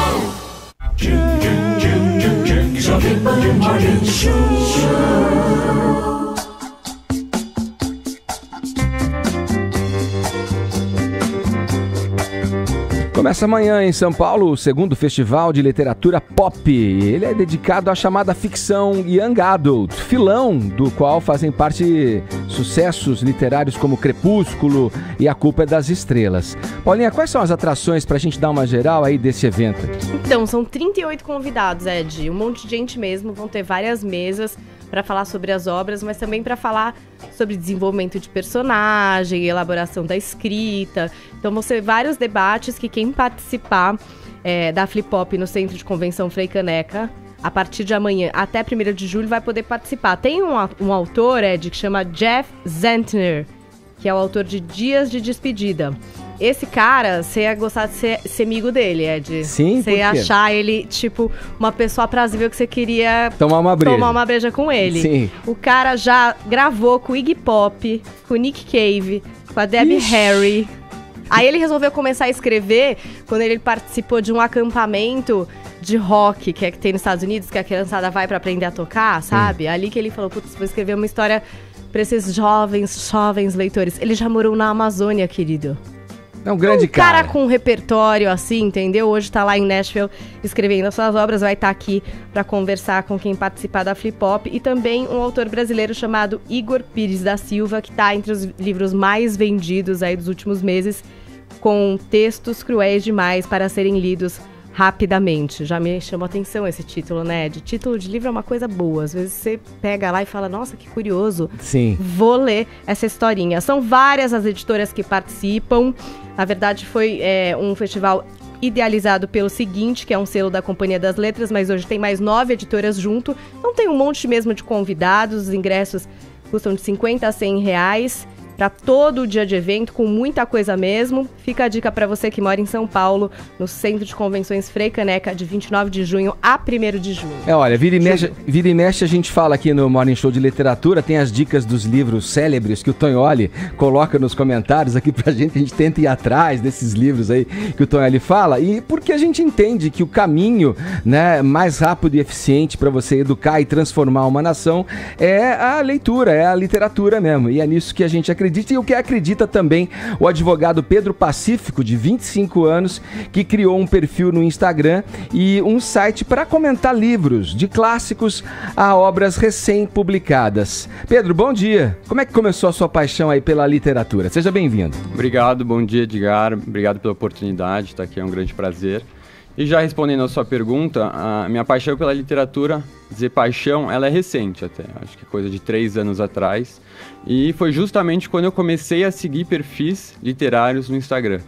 Jovem Pan Morning Show. Começa amanhã em São Paulo o segundo Festival de Literatura Pop. Ele é dedicado à chamada ficção Young Adult, filão do qual fazem parte sucessos literários como Crepúsculo e A Culpa é das Estrelas. Paulinha, quais são as atrações pra gente dar uma geral aí desse evento? Então, são 38 convidados, Ed. Um monte de gente mesmo, vão ter várias mesas para falar sobre as obras, mas também para falar sobre desenvolvimento de personagem, elaboração da escrita. Então vão ser vários debates que quem participar da Flip Pop no Centro de Convenção Frei Caneca, a partir de amanhã até 1º de julho, vai poder participar. Tem um autor, Ed, que chama Jeff Zentner, que é o autor de Dias de Despedida. Esse cara, você ia gostar de ser amigo dele, Ed. Sim, você ia achar ele, tipo, uma pessoa aprazível que você queria tomar uma breja com ele. Sim. O cara já gravou com o Iggy Pop, com o Nick Cave, com a Debbie Harry. Aí ele resolveu começar a escrever quando ele participou de um acampamento de rock que tem nos Estados Unidos, que a criançada vai pra aprender a tocar, sabe? Ali que ele falou, putz, vou escrever uma história pra esses jovens leitores. Ele já morou na Amazônia, querido. É um grande cara com um repertório assim, entendeu? Hoje tá lá em Nashville escrevendo as suas obras, vai estar aqui para conversar com quem participar da Flip Pop. E também um autor brasileiro chamado Igor Pires da Silva, que tá entre os livros mais vendidos aí dos últimos meses, com textos cruéis demais para serem lidos rapidamente. Já me chamou a atenção esse título, né? De título de livro é uma coisa boa. Às vezes você pega lá e fala, nossa, que curioso. Sim. Vou ler essa historinha. São várias as editoras que participam. Na verdade, foi um festival idealizado pelo Seguinte, que é um selo da Companhia das Letras, mas hoje tem mais 9 editoras junto. Então tem um monte mesmo de convidados. Os ingressos custam de R$50 a R$100. Para todo o dia de evento, com muita coisa mesmo. Fica a dica para você que mora em São Paulo, no Centro de Convenções Frei Caneca, de 29 de junho a 1º de junho. Olha, vira e mexe a gente fala aqui no Morning Show de Literatura, tem as dicas dos livros célebres que o Tonholi coloca nos comentários aqui pra gente, a gente tenta ir atrás desses livros aí que o Tonholi fala, e porque a gente entende que o caminho, né, mais rápido e eficiente para você educar e transformar uma nação é a leitura, é a literatura mesmo, e é nisso que a gente acredita. E o que acredita também o advogado Pedro Pacífico, de 25 anos, que criou um perfil no Instagram e um site para comentar livros, de clássicos a obras recém-publicadas. Pedro, bom dia. Como é que começou a sua paixão aí pela literatura? Seja bem-vindo. Obrigado, bom dia, Edgar. Obrigado pela oportunidade, estar aqui é um grande prazer. E já respondendo a sua pergunta, a minha paixão pela literatura, dizer paixão, ela é recente até, acho que coisa de 3 anos atrás. E foi justamente quando eu comecei a seguir perfis literários no Instagram.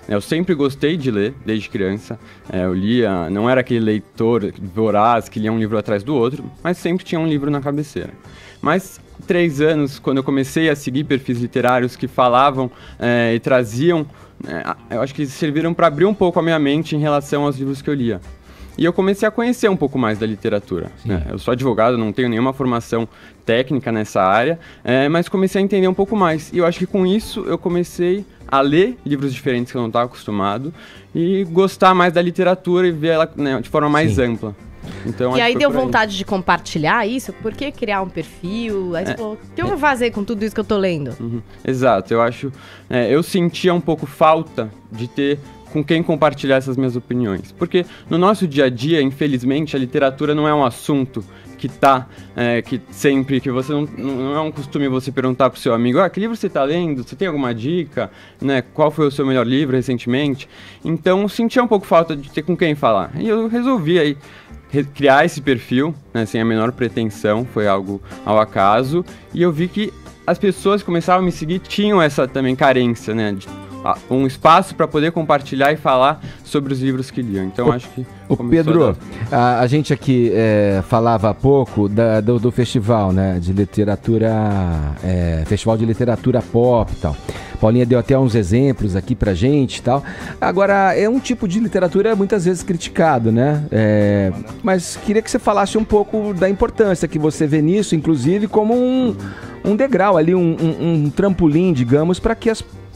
Eu sempre gostei de ler, desde criança. Eu lia, não era aquele leitor voraz que lia um livro atrás do outro, mas sempre tinha um livro na cabeceira. Mas 3 anos, quando eu comecei a seguir perfis literários que falavam e traziam, eu acho que serviram para abrir um pouco a minha mente em relação aos livros que eu lia. E eu comecei a conhecer um pouco mais da literatura, né? Eu sou advogado, não tenho nenhuma formação técnica nessa área, mas comecei a entender um pouco mais. E eu acho que com isso eu comecei a ler livros diferentes que eu não estava acostumado e gostar mais da literatura e ver ela, né, de forma mais ampla. Então, e aí deu vontade de compartilhar isso? Por que criar um perfil? Aí você falou, o que eu vou fazer com tudo isso que eu tô lendo? Exato, eu acho... eu sentia um pouco falta de ter com quem compartilhar essas minhas opiniões. Porque no nosso dia a dia, infelizmente, a literatura não é um assunto que que sempre, que você não é um costume você perguntar pro seu amigo, que livro você tá lendo? Você tem alguma dica? Né? Qual foi o seu melhor livro recentemente? Então, eu sentia um pouco falta de ter com quem falar. E eu resolvi aí criar esse perfil, né, sem a menor pretensão, foi algo ao acaso, e eu vi que as pessoas que começavam a me seguir tinham essa também carência, né, de um espaço para poder compartilhar e falar sobre os livros que liam. Então acho que... Pedro, a gente aqui falava há pouco do festival, né, de literatura, festival de literatura pop e tal. Paulinha deu até uns exemplos aqui pra gente e tal. Agora, é um tipo de literatura muitas vezes criticado, né? Mas queria que você falasse um pouco da importância que você vê nisso, inclusive como um degrau ali, um trampolim, digamos, para que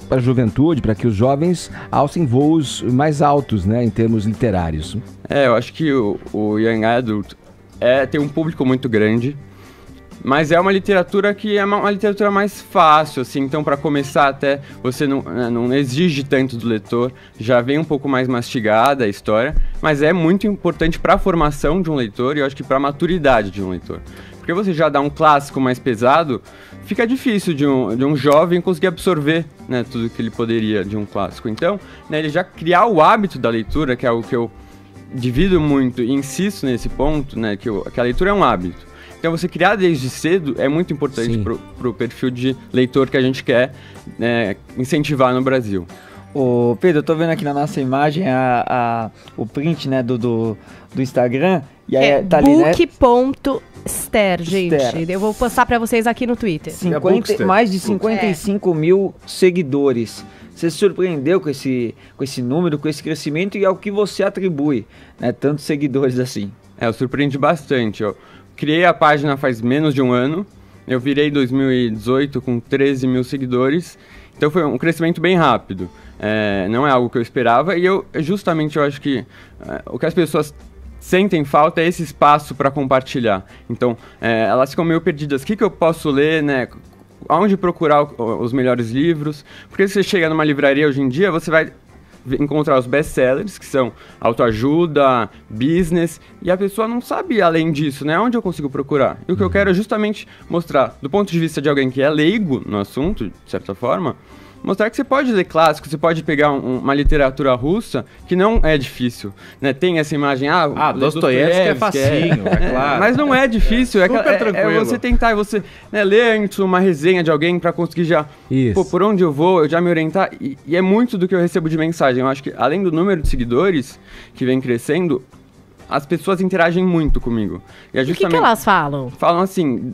para a juventude, para que os jovens alcem voos mais altos, né, em termos literários. Eu acho que o Young Adult tem um público muito grande, mas é uma literatura que é uma literatura mais fácil, assim, então para começar até você não exige tanto do leitor, já vem um pouco mais mastigada a história, mas é muito importante para a formação de um leitor e eu acho que para a maturidade de um leitor. Porque você já dá um clássico mais pesado, fica difícil de um jovem conseguir absorver, né, tudo que ele poderia de um clássico. Então, né, ele já criar o hábito da leitura, que é algo que eu divido muito e insisto nesse ponto, né, que a leitura é um hábito. Então, você criar desde cedo é muito importante pro perfil de leitor que a gente quer, né, incentivar no Brasil. Ô Pedro, eu tô vendo aqui na nossa imagem o print, né, do Instagram. E aí tá ali, né? Book.ster, gente. Eu vou postar pra vocês aqui no Twitter. Mais de 55 mil seguidores. Você se surpreendeu com esse número, com esse crescimento e ao que você atribui, né? Tantos seguidores assim. Eu surpreendi bastante. Eu criei a página faz menos de um ano. Eu virei em 2018 com 13 mil seguidores. Então foi um crescimento bem rápido. Não é algo que eu esperava. E eu acho que o que as pessoas sentem falta é esse espaço para compartilhar. Então, elas ficam meio perdidas. O que eu posso ler, né? Onde procurar os melhores livros? Porque se você chega numa livraria hoje em dia, você vai encontrar os best-sellers, que são autoajuda, business, e a pessoa não sabe além disso, né? Onde eu consigo procurar? E o que eu quero é justamente mostrar, do ponto de vista de alguém que é leigo no assunto, de certa forma, mostrar que você pode ler clássico, você pode pegar uma literatura russa que não é difícil, né? Tem essa imagem, Dostoiévski é facinho, é claro. Mas não é difícil, tranquilo. Você tentar, você ler antes uma resenha de alguém para conseguir já, por onde eu vou, eu já me orientar, e é muito do que eu recebo de mensagem. Eu acho que além do número de seguidores que vem crescendo, as pessoas interagem muito comigo. E o que elas falam? Falam assim...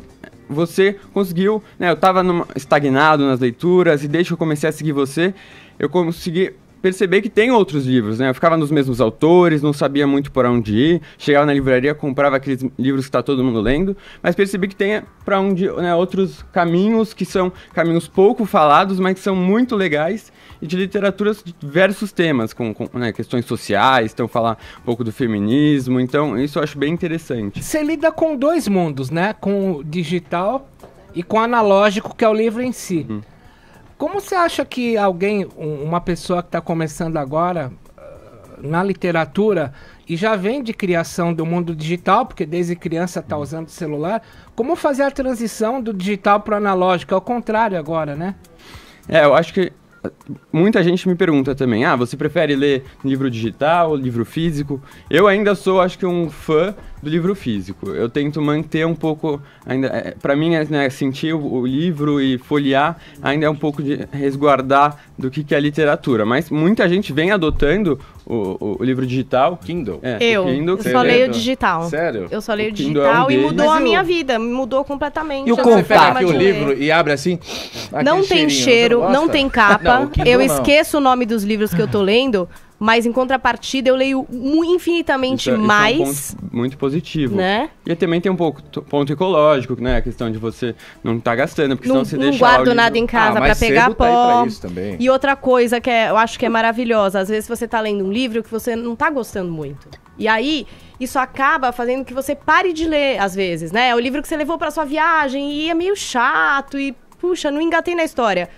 Você conseguiu, né, eu estava estagnado nas leituras e desde que eu comecei a seguir você, eu consegui perceber que tem outros livros, né? Eu ficava nos mesmos autores, não sabia muito por onde ir, chegava na livraria, comprava aqueles livros que está todo mundo lendo, mas percebi que tem para onde, né, outros caminhos que são caminhos pouco falados, mas que são muito legais e de literaturas de diversos temas, com né, questões sociais, então falar um pouco do feminismo, então isso eu acho bem interessante. Você lida com dois mundos, né? Com o digital e com o analógico, que é o livro em si. Como você acha que alguém, uma pessoa que está começando agora na literatura e já vem de criação do mundo digital, porque desde criança está usando celular, como fazer a transição do digital para o analógico? É o contrário agora, né? Eu acho que muita gente me pergunta também, você prefere ler livro digital ou livro físico? Eu ainda sou, acho que, um fã do livro físico. Eu tento manter um pouco, ainda, para mim, né, sentir o livro e folhear ainda é um pouco de resguardar do que é literatura. Mas muita gente vem adotando o livro digital. Kindle. Eu só leio digital. Sério? Eu só leio digital e mudou a minha vida, mudou completamente. E você pega aqui o livro e abre assim? Não tem cheiro, não tem capa. Eu esqueço o nome dos livros que eu tô lendo. mas em contrapartida eu leio infinitamente mais. Isso é um ponto muito positivo. Né? E também tem um ponto ecológico, né? A questão de você não estar gastando, porque senão você não deixa guardo nada em casa pra pegar pó. Tá aí pra isso também. E outra coisa que eu acho que é maravilhosa, às vezes você tá lendo um livro que você não tá gostando muito. E aí, isso acaba fazendo que você pare de ler, às vezes, né? É o livro que você levou pra sua viagem e é meio chato e, puxa, não engatei na história.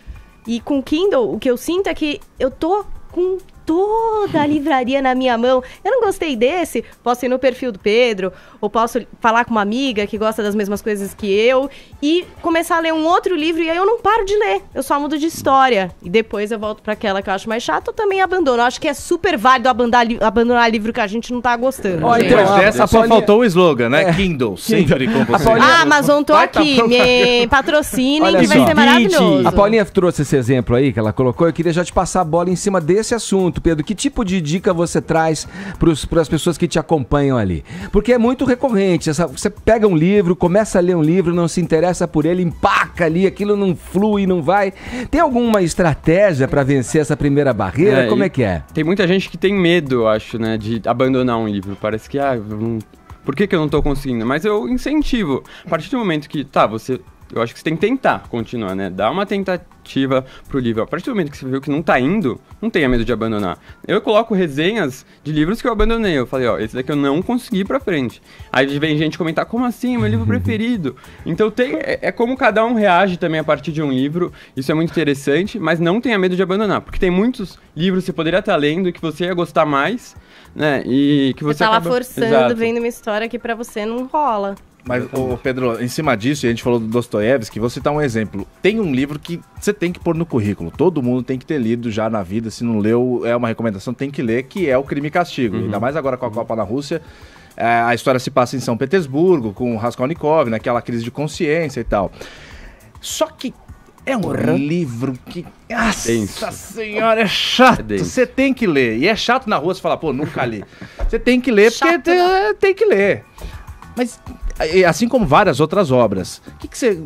E com Kindle, o que eu sinto é que eu tô com toda a livraria na minha mão. Eu não gostei desse, posso ir no perfil do Pedro, ou posso falar com uma amiga que gosta das mesmas coisas que eu, e começar a ler um outro livro, e aí eu não paro de ler, eu só mudo de história. E depois eu volto pra aquela que eu acho mais chata, eu também abandono. Eu acho que é super válido abandonar livro que a gente não tá gostando. Então, essa só faltou o slogan, né? Kindle, sempre com você. A Amazon, tô aqui, me patrocinem, que vai ser maravilhoso. A Paulinha trouxe esse exemplo aí que ela colocou, eu queria já te passar a bola em cima desse assunto, Pedro. Que tipo de dica você traz para as pessoas que te acompanham ali? Porque é muito recorrente. Você pega um livro, começa a ler um livro, não se interessa por ele, empaca ali, aquilo não flui, não vai. Tem alguma estratégia para vencer essa primeira barreira? Como é que é? Tem muita gente que tem medo, eu acho, né, de abandonar um livro. Parece que, por que eu não tô conseguindo? Mas eu incentivo. A partir do momento que, eu acho que você tem que tentar continuar, né? Dar uma tentativa pro livro. A partir do momento que você viu que não tá indo, não tenha medo de abandonar. Eu coloco resenhas de livros que eu abandonei. Eu falei, esse daqui eu não consegui ir pra frente. Aí vem gente comentar, como assim? Meu livro preferido. Então é como cada um reage também a partir de um livro. Isso é muito interessante, mas não tenha medo de abandonar. Porque tem muitos livros que você poderia estar lendo e que você ia gostar mais, né? E que você tá lá forçando, vendo uma história que pra você não rola. Mas, Pedro, em cima disso, e a gente falou do Dostoiévski, vou citar um exemplo. Tem um livro que você tem que pôr no currículo. Todo mundo tem que ter lido já na vida. Se não leu, é uma recomendação, tem que ler, que é o Crime e Castigo. Ainda mais agora com a Copa na Rússia. A história se passa em São Petersburgo, com o Raskolnikov, naquela crise de consciência e tal. Só que é um livro que... Nossa senhora, é chato. Você tem que ler. E é chato na rua você falar, nunca li. Você tem que ler porque tem que ler. Mas, assim como várias outras obras, o que você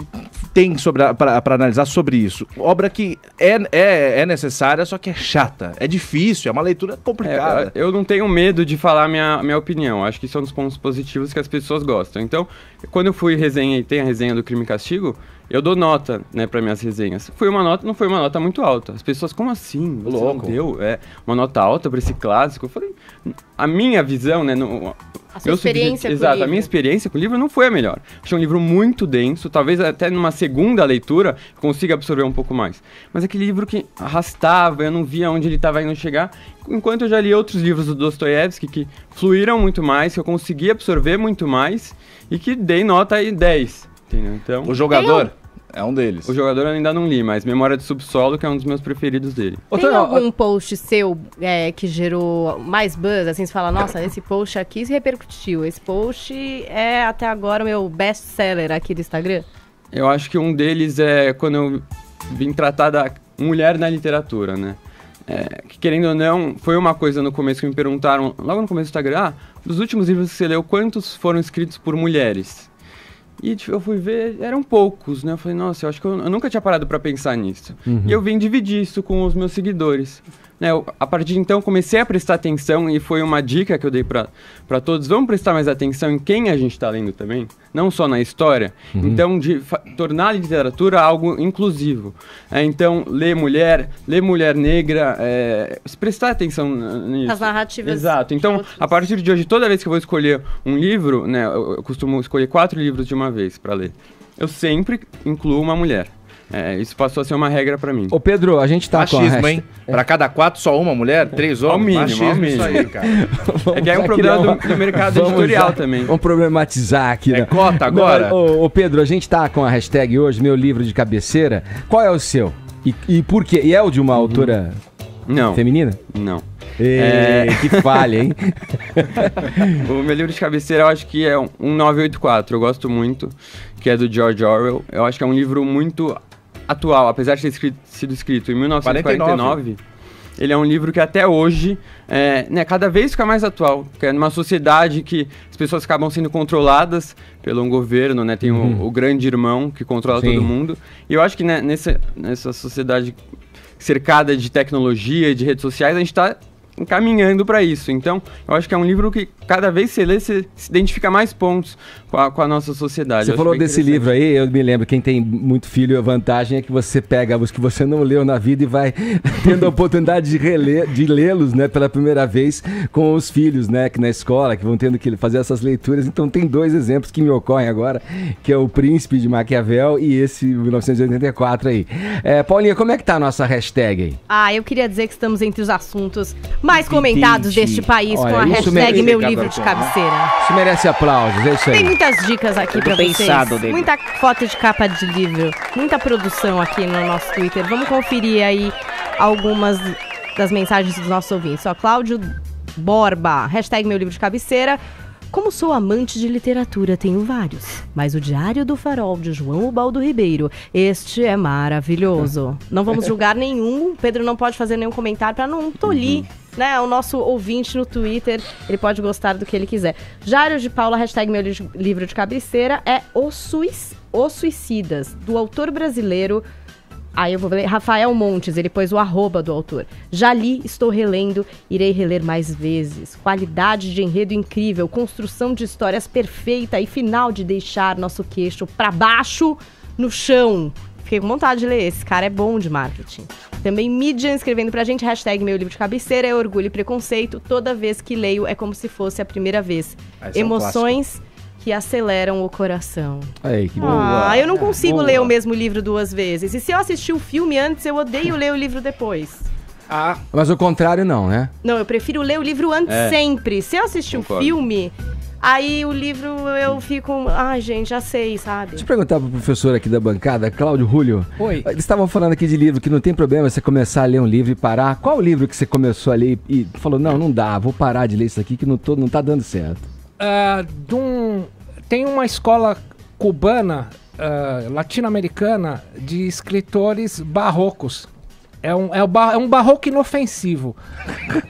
tem para analisar sobre isso? Obra que é necessária, só que é chata, é difícil, é uma leitura complicada. Eu não tenho medo de falar minha opinião, acho que isso é um dos pontos positivos que as pessoas gostam. Então, quando eu fui resenha e tem a resenha do Crime e Castigo, eu dou nota, né, para minhas resenhas. Não foi uma nota muito alta. As pessoas, como assim? Você não deu uma nota alta para esse clássico? Eu falei, a minha visão, né, a sua experiência com o livro. Exato, a minha experiência com o livro não foi a melhor. Achei um livro muito denso, talvez até numa segunda leitura consiga absorver um pouco mais. Mas aquele livro que arrastava, eu não via onde ele estava indo chegar, enquanto eu já li outros livros do Dostoiévski que fluíram muito mais, que eu consegui absorver muito mais e que dei nota aí 10. Entendeu? Então, O Jogador é um deles. O Jogador eu ainda não li, mas Memória do Subsolo, que é um dos meus preferidos dele. Tem algum post seu que gerou mais buzz? Assim, você fala, nossa, esse post aqui se repercutiu. Esse post é até agora o meu best-seller aqui do Instagram? Eu acho que um deles é quando eu vim tratar da mulher na literatura, né? Que, querendo ou não, foi uma coisa no começo que me perguntaram, logo no começo do Instagram, dos últimos livros que você leu, quantos foram escritos por mulheres? E eu fui ver, eram poucos, né? Eu falei, nossa, eu acho que eu nunca tinha parado pra pensar nisso. E eu vim dividir isso com os meus seguidores. Né? A partir de então, comecei a prestar atenção e foi uma dica que eu dei pra todos. Vamos prestar mais atenção em quem a gente tá lendo também, não só na história. Então, de tornar a literatura algo inclusivo. Então, ler mulher negra, prestar atenção nisso. As narrativas. Exato. Então, a partir de hoje, toda vez que eu vou escolher um livro, né, eu costumo escolher 4 livros de uma vez para ler. Eu sempre incluo uma mulher. Isso passou a ser uma regra pra mim. Ô Pedro, a gente tá machismo, com machismo, hein? Pra cada 4, só uma mulher? 3 homens? Ao mínimo, machismo, isso aí, cara. Que é um problema do mercado editorial também. Vamos problematizar aqui, né? Cota agora? Ô Pedro, a gente tá com a hashtag hoje, meu livro de cabeceira. Qual é o seu? E por quê? E é o de uma autora feminina? Não. Que falha, hein? O meu livro de cabeceira eu acho que é 1984, eu gosto muito, que é do George Orwell. Eu acho que é um livro muito atual, apesar de ter sido escrito em 1949, ele é um livro que até hoje, cada vez fica mais atual, porque é numa sociedade que as pessoas acabam sendo controladas pelo governo, né? Tem o grande irmão que controla todo mundo, e eu acho que nessa sociedade cercada de tecnologia e de redes sociais, a gente está encaminhando para isso. Então, eu acho que é um livro que cada vez você lê, você se identifica mais pontos com a nossa sociedade. Você falou desse livro aí, eu me lembro, quem tem muito filho, a vantagem é que você pega os que você não leu na vida e vai tendo a oportunidade de lê-los, né, pela primeira vez com os filhos, né, que na escola, que vão tendo que fazer essas leituras. Então tem 2 exemplos que me ocorrem agora, que é o Príncipe de Maquiavel e esse 1984 aí. Paulinha, como é que tá a nossa hashtag aí? Eu queria dizer que estamos entre os assuntos mais comentados deste país. Olha, com a hashtag Meu Livro de Cabeceira. Isso merece aplausos, é isso aí. Tem muitas dicas aqui pra vocês. Dele. Muita foto de capa de livro, muita produção aqui no nosso Twitter. Vamos conferir aí algumas das mensagens dos nossos ouvintes. Cláudio Borba, hashtag Meu Livro de Cabeceira. Como sou amante de literatura, tenho vários. Mas o Diário do Farol, de João Ubaldo Ribeiro, este é maravilhoso. Não vamos julgar nenhum. Pedro não pode fazer nenhum comentário para não tolir, né, o nosso ouvinte no Twitter. Ele pode gostar do que ele quiser. Jário de Paula, hashtag Meu Livro de Cabeceira, é Os Suicidas, do autor brasileiro... eu vou ler. Rafael Montes, ele pôs o @ do autor. Já li, estou relendo, irei reler mais vezes. Qualidade de enredo incrível, construção de histórias perfeita e final de deixar nosso queixo pra baixo no chão. Fiquei com vontade de ler, esse cara é bom de marketing. Também Midian escrevendo pra gente, hashtag Meu Livro de Cabeceira, é orgulho e preconceito. Toda vez que leio é como se fosse a primeira vez. Emoções... que aceleram o coração. Aí, que boa. Eu não consigo ler o mesmo livro 2 vezes. E se eu assistir o filme antes, eu odeio ler o livro depois. Mas o contrário não, né? Não, eu prefiro ler o livro antes sempre. Se eu assistir o filme, aí o livro eu fico... gente, já sei, sabe? Deixa eu perguntar pro professor aqui da bancada, Cláudio Julio. Oi. Eles estavam falando aqui de livro, que não tem problema você começar a ler um livro e parar. Qual o livro que você começou a ler e falou, não dá, vou parar de ler isso aqui que não tá dando certo? Tem uma escola cubana, latino-americana, de escritores barrocos. É um barroco inofensivo,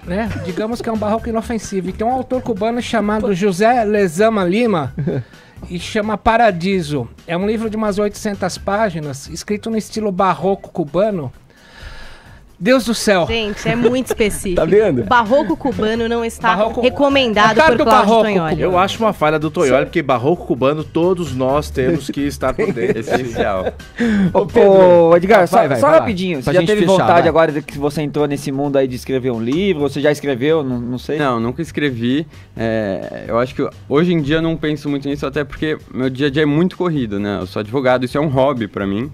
né? Digamos que é um barroco inofensivo. E tem um autor cubano chamado José Lezama Lima e chama Paradiso. É um livro de umas 800 páginas, escrito no estilo barroco cubano. Deus do céu. Gente, é muito específico. Tá vendo? O barroco cubano não está recomendado por Cláudio Tonholi. Eu acho uma falha do Tonholi, porque barroco cubano todos nós temos que estar por dentro. Essencial. Ô, Edgar, só vai rapidinho. lá. Você Pra já gente teve fechar, vontade agora que você entrou nesse mundo aí de escrever um livro? Você já escreveu? Não sei. Não, nunca escrevi. Eu acho que hoje em dia eu não penso muito nisso, até porque meu dia a dia é muito corrido, né? Eu sou advogado, isso é um hobby pra mim.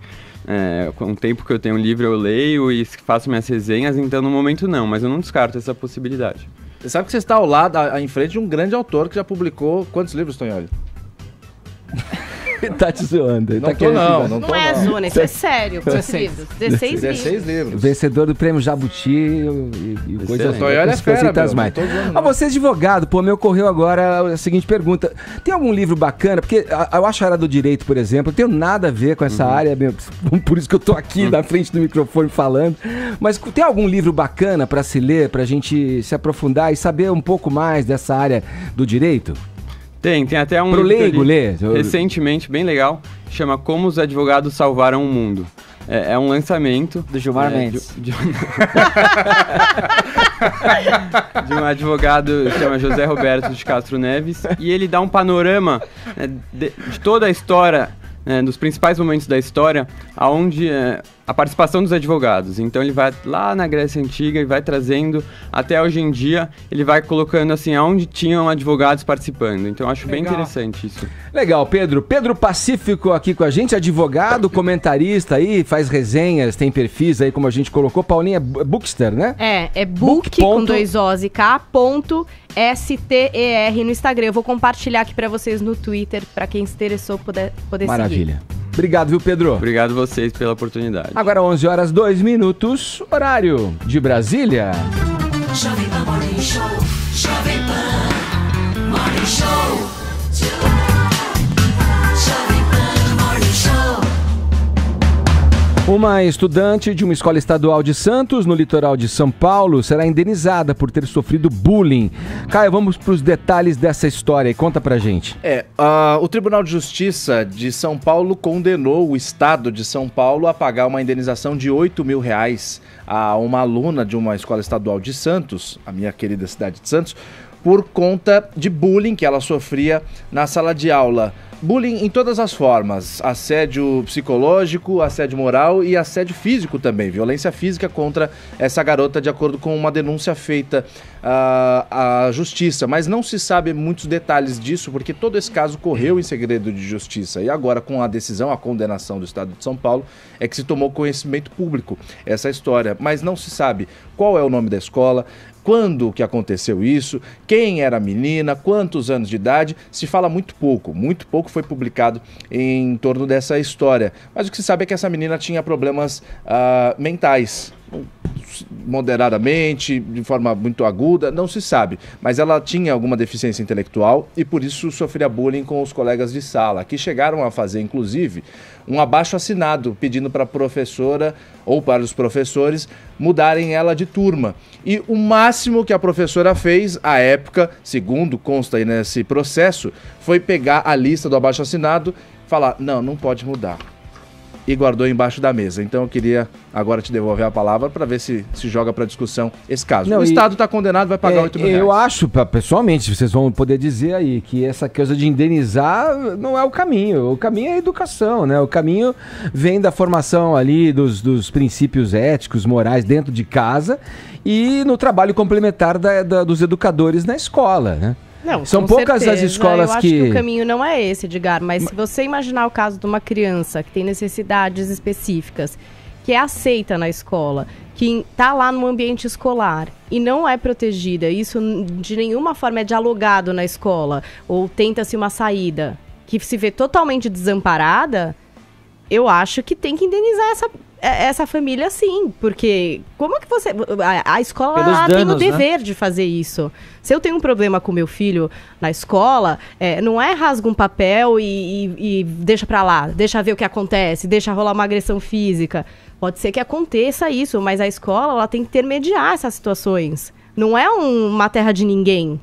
Com o tempo que eu tenho livre eu leio e faço minhas resenhas, então no momento não, mas eu não descarto essa possibilidade. Você sabe que você está ao lado, em frente de um grande autor que já publicou quantos livros, Tonholi? Tá te zoando. Não tô não. Não é zona, isso é sério. 16 livros. Vencedor do prêmio Jabuti e coisas mais. A você, advogado, me ocorreu agora a seguinte pergunta. Tem algum livro bacana? Porque eu acho a área do direito, por exemplo, não tem nada a ver com essa área, por isso que eu tô aqui na frente do microfone falando. Mas tem algum livro bacana para se ler, pra gente se aprofundar e saber um pouco mais dessa área do direito? Tem até um livro leigo ler recentemente, bem legal, chama Como os Advogados Salvaram o Mundo. É um lançamento do Gilmar Mendes. De um advogado que chama José Roberto de Castro Neves, e ele dá um panorama de toda a história, dos principais momentos da história, onde a participação dos advogados. Então ele vai lá na Grécia Antiga e vai trazendo até hoje em dia, ele vai colocando assim, aonde tinham advogados participando. Então eu acho bem interessante isso. Legal, Pedro. Pedro Pacífico aqui com a gente, advogado, comentarista aí, faz resenhas, tem perfis aí, como a gente colocou. Paulinha Bookster, né? É book com 2 O's e K.STER no Instagram. Eu vou compartilhar aqui pra vocês no Twitter, pra quem se interessou poder Maravilha. Obrigado, viu, Pedro? Obrigado vocês pela oportunidade. Agora 11h02, horário de Brasília. Jovem Pan Morning Show, Jovem Pan Morning Show. Jovem Pan Morning Show. Uma estudante de uma escola estadual de Santos, no litoral de São Paulo, será indenizada por ter sofrido bullying. Caio, vamos para os detalhes dessa história e conta pra gente. O Tribunal de Justiça de São Paulo condenou o Estado de São Paulo a pagar uma indenização de R$8 mil a uma aluna de uma escola estadual de Santos, a minha querida cidade de Santos, por conta de bullying que ela sofria na sala de aula. Bullying em todas as formas, assédio psicológico, assédio moral e assédio físico também, violência física contra essa garota, de acordo com uma denúncia feita à justiça. Mas não se sabe muitos detalhes disso, porque todo esse caso correu em segredo de justiça. E agora, com a decisão, a condenação do Estado de São Paulo, é que se tomou conhecimento público essa história. Mas não se sabe qual é o nome da escola, quando que aconteceu isso, quem era a menina, quantos anos de idade. Se fala muito pouco foi publicado em torno dessa história. Mas o que se sabe é que essa menina tinha problemas mentais, moderadamente, de forma muito aguda, não se sabe. Mas ela tinha alguma deficiência intelectual e por isso sofria bullying com os colegas de sala, que chegaram a fazer, inclusive, um abaixo-assinado pedindo para a professora ou para os professores mudarem ela de turma. E o máximo que a professora fez, à época, segundo consta aí nesse processo, foi pegar a lista do abaixo-assinado e falar, não pode mudar. E guardou embaixo da mesa. Então eu queria agora te devolver a palavra para ver se joga para discussão esse caso. O Estado está condenado, vai pagar R$8 mil. Eu acho, pessoalmente, vocês vão poder dizer aí que essa coisa de indenizar não é o caminho. O caminho é a educação, né? O caminho vem da formação ali dos princípios éticos, morais dentro de casa e no trabalho complementar dos educadores na escola, né? Não, são poucas as escolas eu acho que o caminho não é esse, Edgar, mas se você imaginar o caso de uma criança que tem necessidades específicas, que é aceita na escola, que está lá no ambiente escolar e não é protegida, isso de nenhuma forma é dialogado na escola, ou tenta-se uma saída, que se vê totalmente desamparada, eu acho que tem que indenizar essa família sim, porque como que você... A escola tem o dever de fazer isso. Se eu tenho um problema com meu filho na escola, não é rasga um papel e deixa pra lá, deixa ver o que acontece, deixa rolar uma agressão física. Pode ser que aconteça isso, mas a escola ela tem que intermediar essas situações. Não é uma terra de ninguém.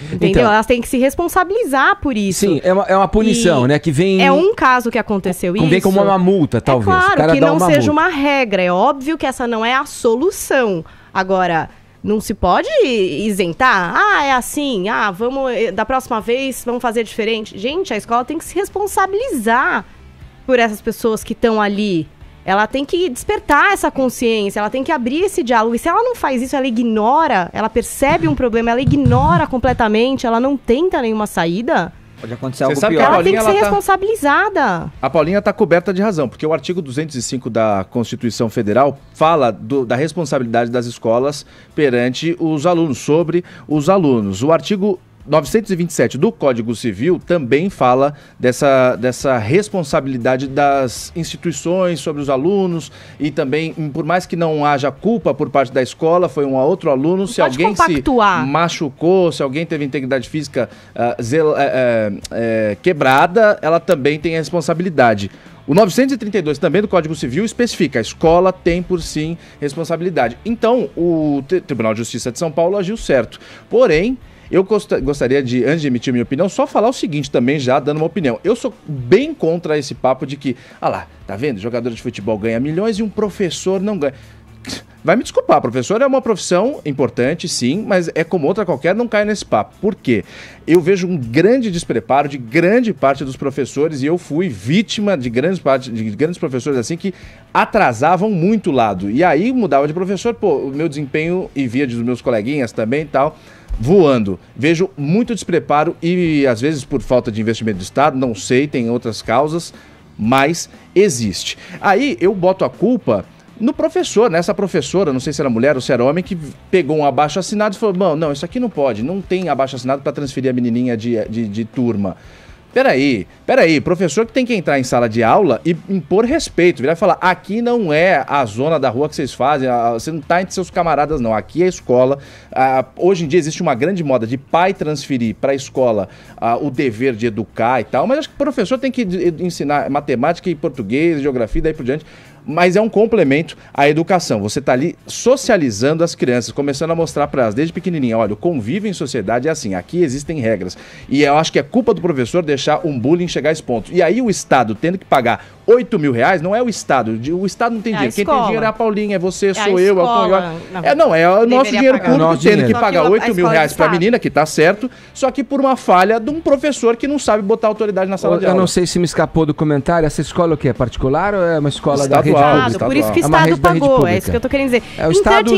Entendeu? Então, elas têm que se responsabilizar por isso. Sim, é uma punição, né? Que vem... É um caso que aconteceu isso. Vem como uma multa, talvez. Claro, o cara que não seja uma regra. É óbvio que essa não é a solução. Agora, não se pode isentar. É assim. Vamos, da próxima vez, vamos fazer diferente. Gente, a escola tem que se responsabilizar por essas pessoas que estão ali. Ela tem que despertar essa consciência, ela tem que abrir esse diálogo. E se ela não faz isso, ela ignora, ela percebe um problema, ela ignora completamente, ela não tenta nenhuma saída. Pode acontecer algo pior. Ela tem que ser responsabilizada. A Paulinha está coberta de razão, porque o artigo 205 da Constituição Federal fala da responsabilidade das escolas perante os alunos, sobre os alunos. O artigo 927 do Código Civil também fala dessa responsabilidade das instituições sobre os alunos e também, por mais que não haja culpa por parte da escola, foi um outro aluno, se alguém se machucou, se alguém teve integridade física quebrada, ela também tem a responsabilidade. O 932 também do Código Civil especifica, a escola tem por sim responsabilidade. Então, o Tribunal de Justiça de São Paulo agiu certo. Porém, eu gostaria de, antes de emitir minha opinião, só falar o seguinte também, já dando uma opinião. Eu sou bem contra esse papo de que, tá vendo? Jogador de futebol ganha milhões e um professor não ganha. Vai me desculpar, professor é uma profissão importante, sim, mas é como outra qualquer, não cai nesse papo. Por quê? Eu vejo um grande despreparo de grande parte dos professores e eu fui vítima de grandes professores assim que atrasavam muito o lado. E aí mudava de professor, o meu desempenho e via dos meus coleguinhas também e tal, voando. Vejo muito despreparo e às vezes por falta de investimento do Estado, não sei, tem outras causas, mas existe. Aí eu boto a culpa no professor, nessa professora, não sei se era mulher ou se era homem, que pegou um abaixo-assinado e falou, não, isso aqui não pode, não tem abaixo-assinado para transferir a menininha de turma. Peraí, professor que tem que entrar em sala de aula e impor respeito, virar e falar, aqui não é a zona da rua que vocês fazem, você não tá entre seus camaradas não, aqui é a escola. Hoje em dia existe uma grande moda de pai transferir para a escola o dever de educar e tal, mas acho que o professor tem que ensinar matemática e português, geografia e daí por diante. mas é um complemento à educação. Você está ali socializando as crianças, começando a mostrar para elas desde pequenininha, olha, o convívio em sociedade é assim, aqui existem regras. E eu acho que é culpa do professor deixar um bullying chegar a esse ponto. E aí o Estado tendo que pagar 8 mil reais, não é o Estado não tem dinheiro. Quem tem dinheiro é a Paulinha, é você, sou eu, é o Tonho. É o nosso dinheiro público tendo que pagar 8 mil reais para a menina, que tá certo, só que por uma falha de um professor que não sabe botar autoridade na sala de aula. Eu não sei se me escapou do comentário, essa escola o quê? É particular ou é uma escola da rede pública? Por isso que o Estado pagou, é isso que eu tô querendo dizer. É o Estado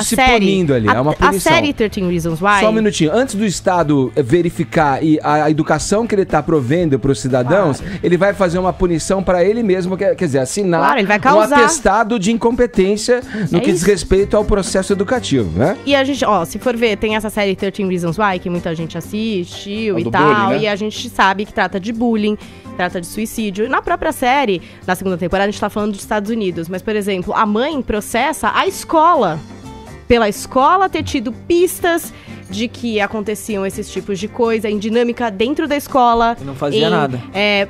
se punindo ali, é uma punição. A série 13 Reasons Why... Só um minutinho, antes do Estado verificar a educação que ele está provendo para os cidadãos, ele vai fazer uma punição para ele mesmo, quer dizer, assinar um atestado de incompetência no que diz respeito ao processo educativo, né? E a gente, se for ver, tem essa série 13 Reasons Why, que muita gente assistiu e tal, bullying, né? E a gente sabe que trata de bullying, trata de suicídio. E na própria série, na segunda temporada, a gente tá falando dos Estados Unidos, mas, por exemplo, a mãe processa a escola, pela escola ter tido pistas de que aconteciam esses tipos de coisa, em dinâmica dentro da escola. Não fazia nada.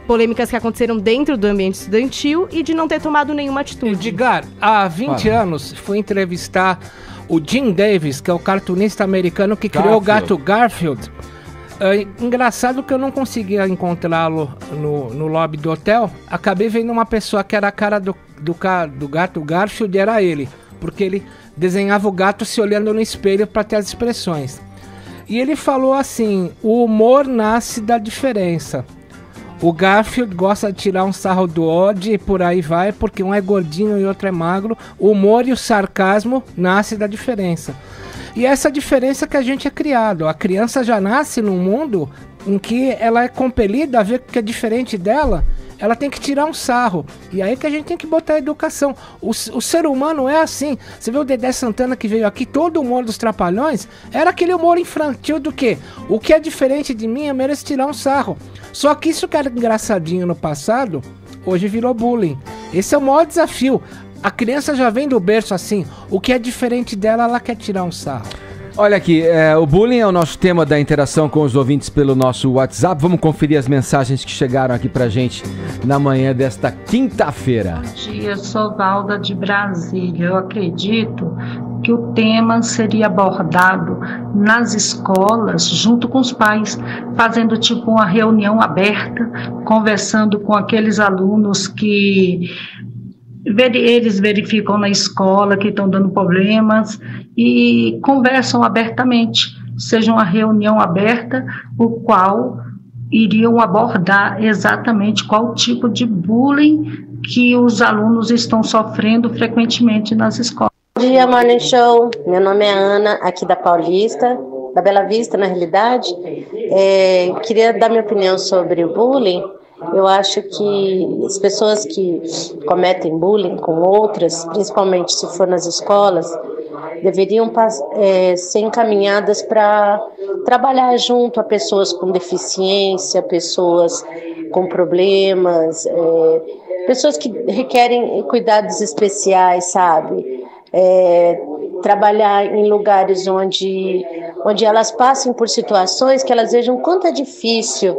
Polêmicas que aconteceram dentro do ambiente estudantil e de não ter tomado nenhuma atitude. Edgar, há 20 anos, fui entrevistar o Jim Davis, que é o cartunista americano que criou o gato Garfield. Engraçado que eu não conseguia encontrá-lo no lobby do hotel. Acabei vendo uma pessoa que era a cara do gato Garfield, era ele. Porque ele desenhava o gato se olhando no espelho para ter as expressões. E ele falou assim, o humor nasce da diferença. O Garfield gosta de tirar um sarro do Odd e por aí vai, porque um é gordinho e outro é magro. O humor e o sarcasmo nascem da diferença. E essa diferença que a gente é criado. A criança já nasce num mundo em que ela é compelida a ver o que é diferente dela. Ela tem que tirar um sarro. E aí que a gente tem que botar a educação. O ser humano é assim. Você vê o Dedé Santana que veio aqui, todo o humor dos Trapalhões era aquele humor infantil do quê? O que é diferente de mim, eu mereço tirar um sarro. Só que isso que era engraçadinho no passado, hoje virou bullying. Esse é o maior desafio. A criança já vem do berço assim. O que é diferente dela, ela quer tirar um sarro. Olha aqui, o bullying é o nosso tema da interação com os ouvintes pelo nosso WhatsApp. Vamos conferir as mensagens que chegaram aqui pra gente na manhã desta quinta-feira. Bom dia, sou Valda de Brasília. Eu acredito que o tema seria abordado nas escolas, junto com os pais, fazendo tipo uma reunião aberta, conversando com aqueles alunos que eles verificam na escola que estão dando problemas e conversam abertamente, seja uma reunião aberta, o qual iriam abordar exatamente qual tipo de bullying que os alunos estão sofrendo frequentemente nas escolas. Bom dia, Morning Show. Meu nome é Ana, aqui da Paulista, da Bela Vista, na realidade. Queria dar minha opinião sobre o bullying. Eu acho que as pessoas que cometem bullying com outras, principalmente se for nas escolas, deveriam ser encaminhadas para trabalhar junto a pessoas com deficiência, pessoas com problemas, pessoas que requerem cuidados especiais, sabe? Trabalhar em lugares onde elas passem por situações que elas vejam quanto é difícil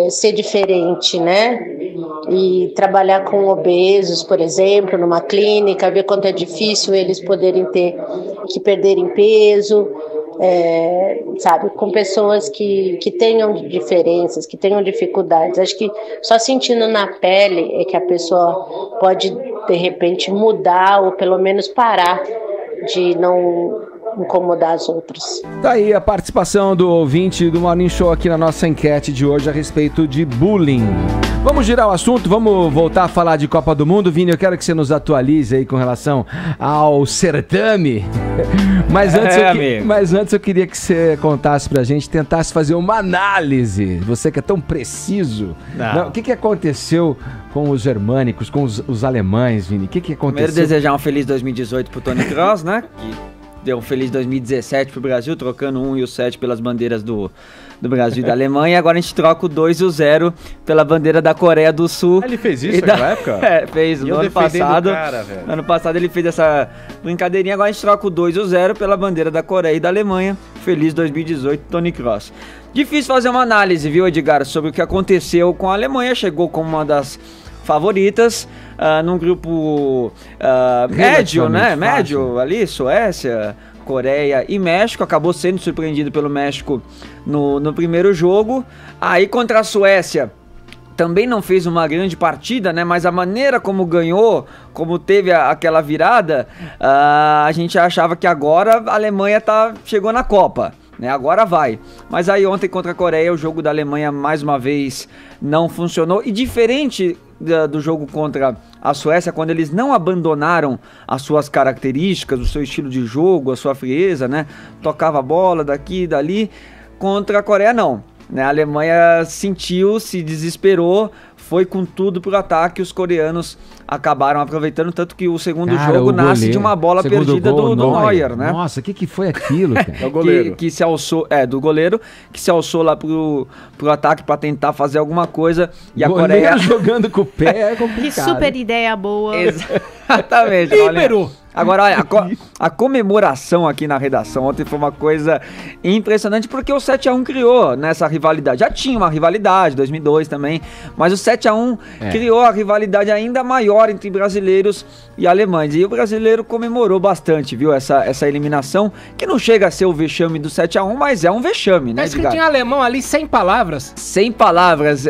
ser diferente, né? E trabalhar com obesos, por exemplo, numa clínica, ver quanto é difícil eles poderem ter que perderem peso, sabe? Com pessoas que tenham diferenças, que tenham dificuldades. Acho que só sentindo na pele é que a pessoa pode, de repente, mudar ou pelo menos parar de não incomodar as outras. Tá aí a participação do ouvinte do Morning Show aqui na nossa enquete de hoje a respeito de bullying. Vamos girar o assunto, vamos voltar a falar de Copa do Mundo. Vini, eu quero que você nos atualize aí com relação ao certame. Mas antes eu queria que você contasse pra gente, tentasse fazer uma análise. Você que é tão preciso. Não, o que aconteceu com os germânicos, com os alemães, Vini? O que aconteceu? Primeiro desejar um feliz 2018 pro Tony Kroos, né? Que deu um feliz 2017 pro Brasil, trocando 1 e o 7 pelas bandeiras do Brasil e da Alemanha. E agora a gente troca o 2 e o 0 pela bandeira da Coreia do Sul. Ele fez isso naquela época? Fez no ano passado. No ano passado ele fez essa brincadeirinha. Agora a gente troca o 2 e o 0 pela bandeira da Coreia e da Alemanha. Feliz 2018, Tony Kroos. Difícil fazer uma análise, viu, Edgar, sobre o que aconteceu com a Alemanha. Chegou como uma das favoritas, num grupo médio, né? Médio ali, Suécia, Coreia e México. Acabou sendo surpreendido pelo México no primeiro jogo. Aí contra a Suécia também não fez uma grande partida, né? Mas a maneira como ganhou, como teve aquela virada, a gente achava que agora a Alemanha chegou na Copa, né? Agora vai. Mas aí ontem contra a Coreia, o jogo da Alemanha mais uma vez não funcionou. E diferente do jogo contra a Suécia, quando eles não abandonaram as suas características, o seu estilo de jogo, a sua frieza, né? Tocava a bola daqui e dali. Contra a Coreia não, né? A Alemanha sentiu, se desesperou, foi com tudo pro ataque. Os coreanos acabaram aproveitando, tanto que o segundo jogo nasce de uma bola perdida do Neuer, né? Nossa, o que foi aquilo, cara? É o goleiro. Que se alçou, do goleiro, que se alçou lá pro ataque pra tentar fazer alguma coisa. E a Coreia jogando com o pé é complicado. Que super ideia boa. Exatamente. Agora, olha, a comemoração aqui na redação ontem foi uma coisa impressionante, porque o 7-1 criou nessa rivalidade. Já tinha uma rivalidade, 2002 também, mas o 7-1 criou a rivalidade ainda maior entre brasileiros e alemães. E o brasileiro comemorou bastante, viu, essa eliminação, que não chega a ser o vexame do 7-1, mas é um vexame, né, Tá escrito em alemão ali, 100 palavras. 100 palavras.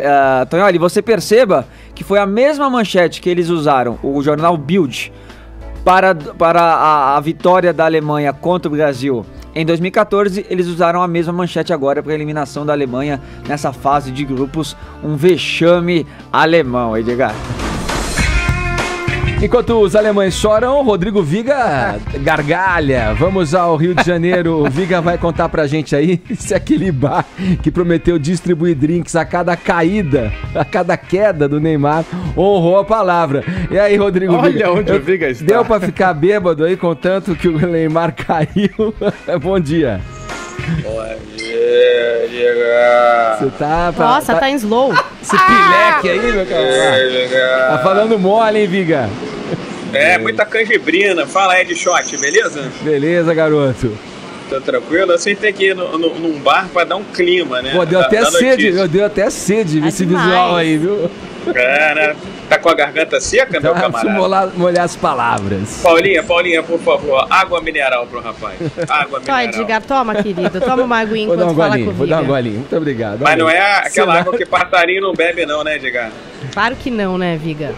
Tonholi, você perceba que foi a mesma manchete que eles usaram, o jornal Bild, para a vitória da Alemanha contra o Brasil em 2014, eles usaram a mesma manchete agora para a eliminação da Alemanha nessa fase de grupos. Um vexame alemão, Edgar. Enquanto os alemães choram, Rodrigo Viga gargalha. Vamos ao Rio de Janeiro. O Viga vai contar pra gente aí se aquele bar que prometeu distribuir drinks a cada caída, a cada queda do Neymar, honrou a palavra. E aí, Rodrigo Viga? Olha onde o Viga está. Deu pra ficar bêbado aí com tanto que o Neymar caiu? Bom dia. Bom dia, Diego. Você tá... Nossa, tá em slow. Esse pileque aí, meu cara. Tá falando mole, hein, Viga? Muita canjibrina. Fala aí de shot, beleza? Beleza, garoto. Tá tranquilo? Eu sempre tenho que ir num bar pra dar um clima, né? Pô, deu até sede esse visual aí, viu? Né? Tá com a garganta seca, meu camarada? Molhar as palavras. Paulinha, por favor, água mineral pro rapaz. Água mineral. Pode, Edgar, toma, querido. Toma uma aguinha enquanto fala com o Viga. Vou dar um golinho, muito obrigado. Mas não é aquela água que passarinho não bebe não, né, Edgar? Claro que não, né, Viga?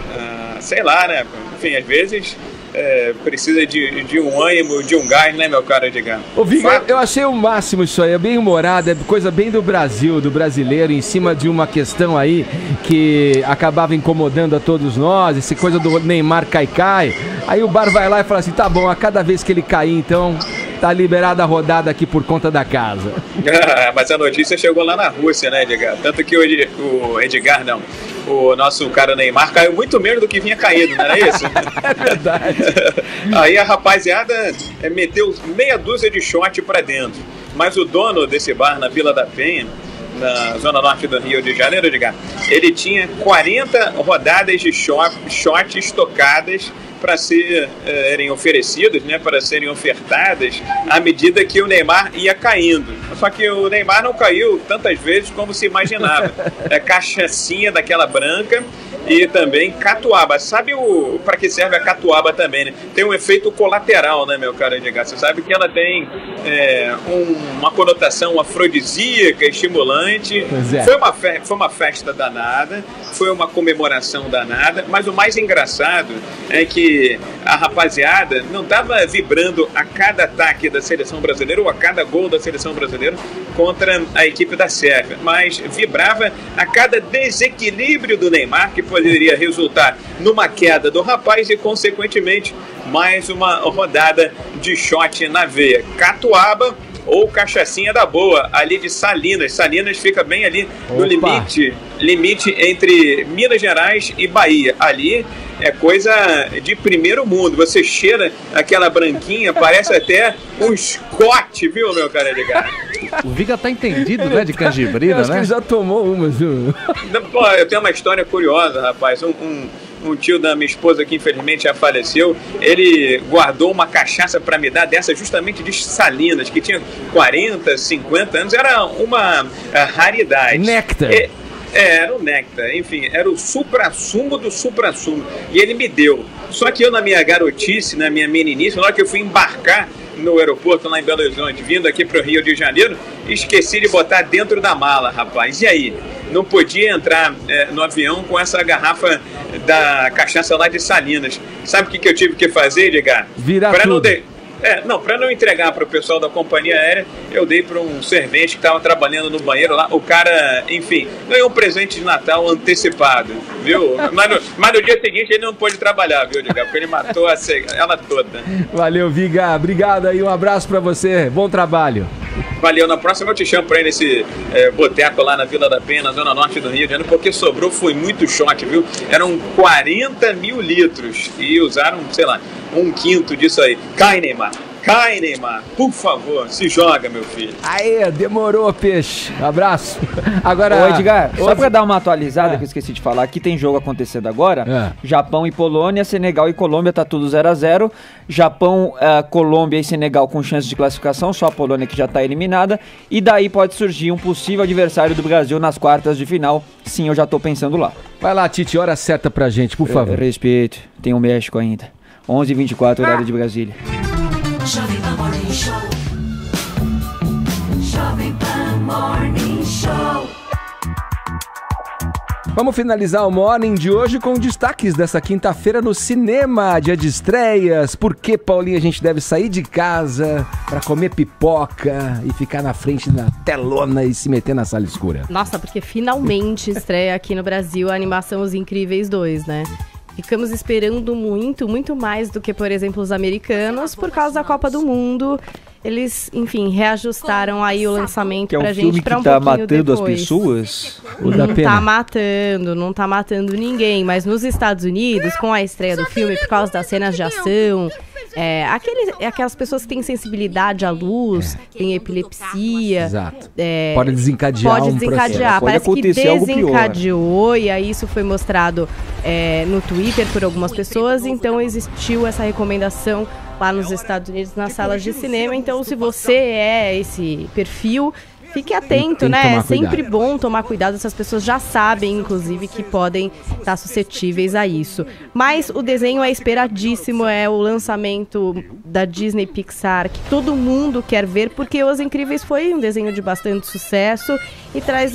Sei lá, né? Enfim, às vezes... precisa de um ânimo, de um gás, né, meu caro Edgar? Ô, Viga, eu achei o máximo isso aí, é bem humorado, é coisa bem do Brasil, do brasileiro, em cima de uma questão aí que acabava incomodando a todos nós, essa coisa do Neymar cai. Aí o bar vai lá e fala assim, tá bom, a cada vez que ele cair, então... tá liberada a rodada aqui por conta da casa. Mas a notícia chegou lá na Rússia, né, Edgar? Tanto que o Edgar, não, o nosso cara Neymar caiu muito menos do que vinha caindo, não era isso? É verdade. Aí a rapaziada meteu meia dúzia de shot pra dentro. Mas o dono desse bar na Vila da Penha, na zona norte do Rio de Janeiro, Edgar, ele tinha 40 rodadas de shot estocadas para serem oferecidas, né, para serem ofertadas à medida que o Neymar ia caindo. Só que o Neymar não caiu tantas vezes como se imaginava. É cachaçinha daquela branca e também catuaba. Sabe para que serve a catuaba também, né? Tem um efeito colateral, né, meu caro Edgar? Você sabe que ela tem uma conotação afrodisíaca, estimulante. Foi uma festa danada, foi uma comemoração danada, mas o mais engraçado é que a rapaziada não estava vibrando a cada ataque da seleção brasileira ou a cada gol da seleção brasileira contra a equipe da Sérvia, mas vibrava a cada desequilíbrio do Neymar, que poderia resultar numa queda do rapaz e, consequentemente, mais uma rodada de shot na veia. Catuaba ou cachaçinha da boa, ali de Salinas. Salinas fica bem ali no limite entre Minas Gerais e Bahia. Ali é coisa de primeiro mundo. Você cheira aquela branquinha, parece até um Scott, viu, meu cara Edgar? O Viga tá entendido, né, de canjibrina, né? Acho que ele já tomou uma, viu? Pô, eu tenho uma história curiosa, rapaz. Um tio da minha esposa que infelizmente já faleceu, ele guardou uma cachaça para me dar dessa justamente de Salinas, que tinha 40, 50 anos, era uma raridade. Néctar. Era o néctar, enfim, era o supra-sumo do supra-sumo. E ele me deu. Só que eu, na minha garotice, na minha meninice, na hora que eu fui embarcar no aeroporto lá em Belo Horizonte, vindo aqui para o Rio de Janeiro, esqueci de botar dentro da mala, rapaz. E aí? Não podia entrar no avião com essa garrafa da cachaça lá de Salinas. Sabe o que eu tive que fazer, Edgar? Virar tudo. Para não entregar para o pessoal da companhia aérea, eu dei para um servente que estava trabalhando no banheiro lá. O cara, enfim, ganhou um presente de Natal antecipado, viu? Mas no dia seguinte ele não pôde trabalhar, viu, Edgar? Porque ele matou ela toda. Valeu, Viga. Obrigado aí, um abraço para você. Bom trabalho. Valeu, na próxima eu te chamo pra ir nesse boteco lá na Vila da Penha, na zona norte do Rio de Janeiro, porque sobrou, foi muito shot, viu? Eram 40 mil litros e usaram, sei lá, 1/5 disso aí. Cai, Neymar, por favor, se joga, meu filho. Aê, demorou, peixe. Abraço. Agora, ô, Edgar, só pra dar uma atualizada que eu esqueci de falar, aqui tem jogo acontecendo agora. Japão e Polônia, Senegal e Colômbia, tá tudo 0-0. Japão, Colômbia e Senegal com chance de classificação, só a Polônia que já tá eliminada. E daí pode surgir um possível adversário do Brasil nas quartas de final. Sim, eu já tô pensando lá. Vai lá, Tite, hora certa pra gente, por favor. Respeito, tem o México ainda. 11h24, horário de Brasília. Jovem Pan Morning Show. Jovem Pan Morning Show. Vamos finalizar o Morning de hoje com destaques dessa quinta-feira no cinema, dia de estreias. Por que, Paulinha, a gente deve sair de casa pra comer pipoca e ficar na frente da telona e se meter na sala escura? Nossa, porque finalmente estreia aqui no Brasil a animação Os Incríveis 2, né? Ficamos esperando muito mais do que, por exemplo, os americanos, por causa da Copa do Mundo. Eles, enfim, reajustaram aí o lançamento pra gente pra um pouquinho depois. Que é um filme que tá matando as pessoas? Não tá matando ninguém. Mas nos Estados Unidos, com a estreia do filme, por causa das cenas de ação, aquelas pessoas que têm sensibilidade à luz, têm epilepsia. Exato. Pode desencadear um processo. Parece que desencadeou, e aí isso foi mostrado no Twitter por algumas pessoas, então existiu essa recomendação lá nos Estados Unidos, nas salas de cinema. Então, se você é esse perfil, fique atento, né? É sempre bom tomar cuidado. Essas pessoas já sabem, inclusive, que podem estar suscetíveis a isso. Mas o desenho é esperadíssimo, é o lançamento da Disney Pixar, que todo mundo quer ver, porque Os Incríveis foi um desenho de bastante sucesso e traz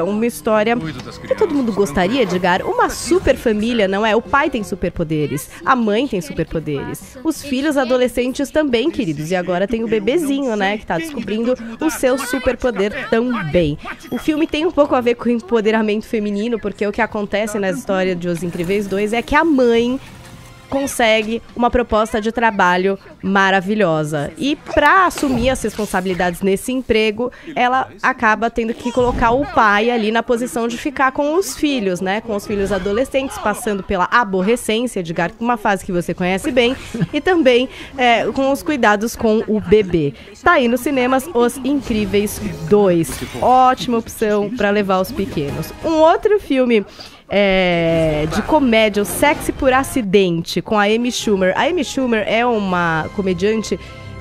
uma história que todo mundo gostaria, Edgar. Uma super família, não é? O pai tem superpoderes, a mãe tem superpoderes, os filhos adolescentes também, queridos. E agora tem o bebezinho, né, que tá descobrindo o seu superpoder também. O filme tem um pouco a ver com o empoderamento feminino, porque o que acontece na história de Os Incríveis 2 é que a mãe consegue uma proposta de trabalho maravilhosa. E para assumir as responsabilidades nesse emprego, ela acaba tendo que colocar o pai ali na posição de ficar com os filhos, né? Com os filhos adolescentes, passando pela aborrecência, Edgar, uma fase que você conhece bem, e também com os cuidados com o bebê. Tá aí nos cinemas Os Incríveis 2. Ótima opção para levar os pequenos. Um outro filme de comédia, o Sexy por Acidente, com a Amy Schumer. A Amy Schumer é uma comediante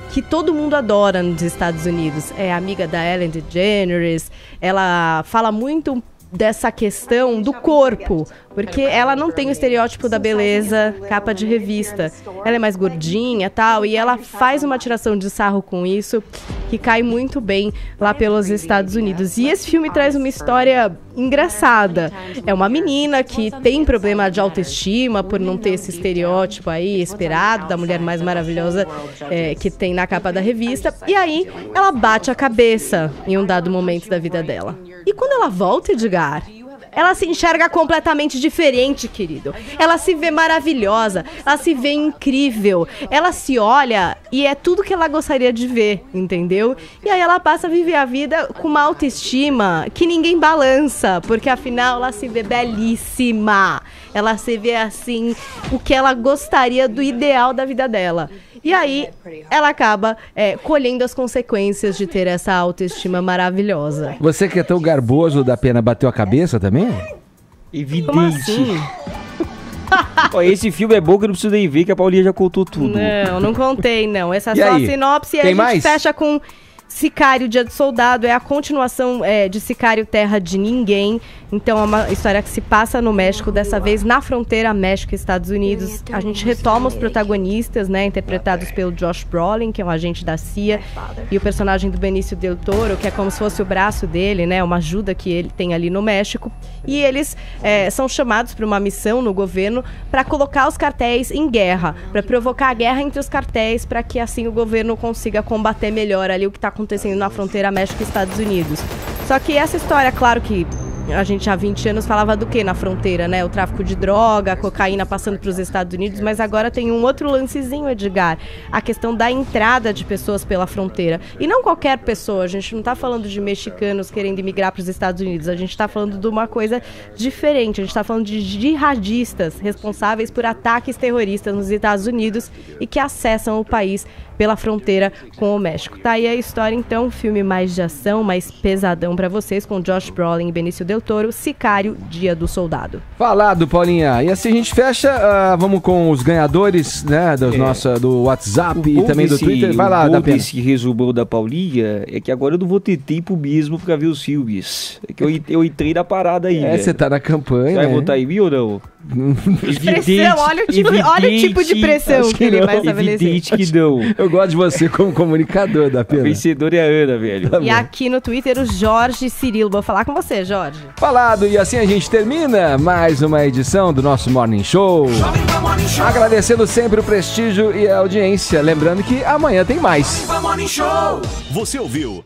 que todo mundo adora nos Estados Unidos. É amiga da Ellen DeGeneres. Ela fala muito dessa questão do corpo, porque ela não tem o estereótipo da beleza capa de revista. Ela é mais gordinha e tal, e ela faz uma tiração de sarro com isso, que cai muito bem lá pelos Estados Unidos. E esse filme traz uma história engraçada. É uma menina que tem problema de autoestima por não ter esse estereótipo aí esperado da mulher mais maravilhosa que tem na capa da revista. E aí ela bate a cabeça em um dado momento da vida dela. E quando ela volta, Edgar, ela se enxerga completamente diferente, querido. Ela se vê maravilhosa, ela se vê incrível, ela se olha e é tudo que ela gostaria de ver, entendeu? E aí ela passa a viver a vida com uma autoestima que ninguém balança, porque afinal ela se vê belíssima. Ela se vê assim, o que ela gostaria do ideal da vida dela. E aí, ela acaba colhendo as consequências de ter essa autoestima maravilhosa. Você que é tão garboso, da pena bateu a cabeça também? Evidente. Como assim? Esse filme é bom que eu não preciso nem ver, que a Paulinha já contou tudo. Não contei, não. Essa é só a sinopse e a gente fecha com Sicário, Dia do Soldado, é a continuação de Sicário, Terra de Ninguém. Então é uma história que se passa no México, dessa vez na fronteira México e Estados Unidos. A gente retoma os protagonistas, né, interpretados pelo Josh Brolin, que é um agente da CIA, e o personagem do Benício Del Toro, que é como se fosse o braço dele, né, uma ajuda que ele tem ali no México. E eles são chamados para uma missão no governo para colocar os cartéis em guerra, para provocar a guerra entre os cartéis, para que assim o governo consiga combater melhor ali o que está acontecendo na fronteira México e Estados Unidos. Só que essa história, claro que a gente há 20 anos falava do que na fronteira, né? O tráfico de droga, a cocaína passando para os Estados Unidos, mas agora tem um outro lancezinho, Edgar, a questão da entrada de pessoas pela fronteira. E não qualquer pessoa, a gente não está falando de mexicanos querendo imigrar para os Estados Unidos, a gente está falando de uma coisa diferente, a gente está falando de jihadistas responsáveis por ataques terroristas nos Estados Unidos e que acessam o país pela fronteira com o México. Tá aí a história, então, filme mais de ação, mais pesadão pra vocês, com Josh Brolin e Benício Del Toro, Sicário, Dia do Soldado. Falado, Paulinha. E assim a gente fecha, vamos com os ganhadores, né, do WhatsApp e também do Twitter. Vai lá, dá pena. Esse resumo da Paulinha é que agora eu não vou ter tempo mesmo pra ver os filmes. É que eu entrei na parada aí, você tá na campanha, Você vai votar em mim ou não? Pressão, olha o tipo de pressão que ele vai estabelecer. Evidente que não. Eu gosto de você como comunicador, da pena. A vencedora é a Ana, velho. E aqui no Twitter, o Jorge Cirilo. Vou falar com você, Jorge. Falado, e assim a gente termina mais uma edição do nosso Morning Show. Agradecendo sempre o prestígio e a audiência. Lembrando que amanhã tem mais. Você ouviu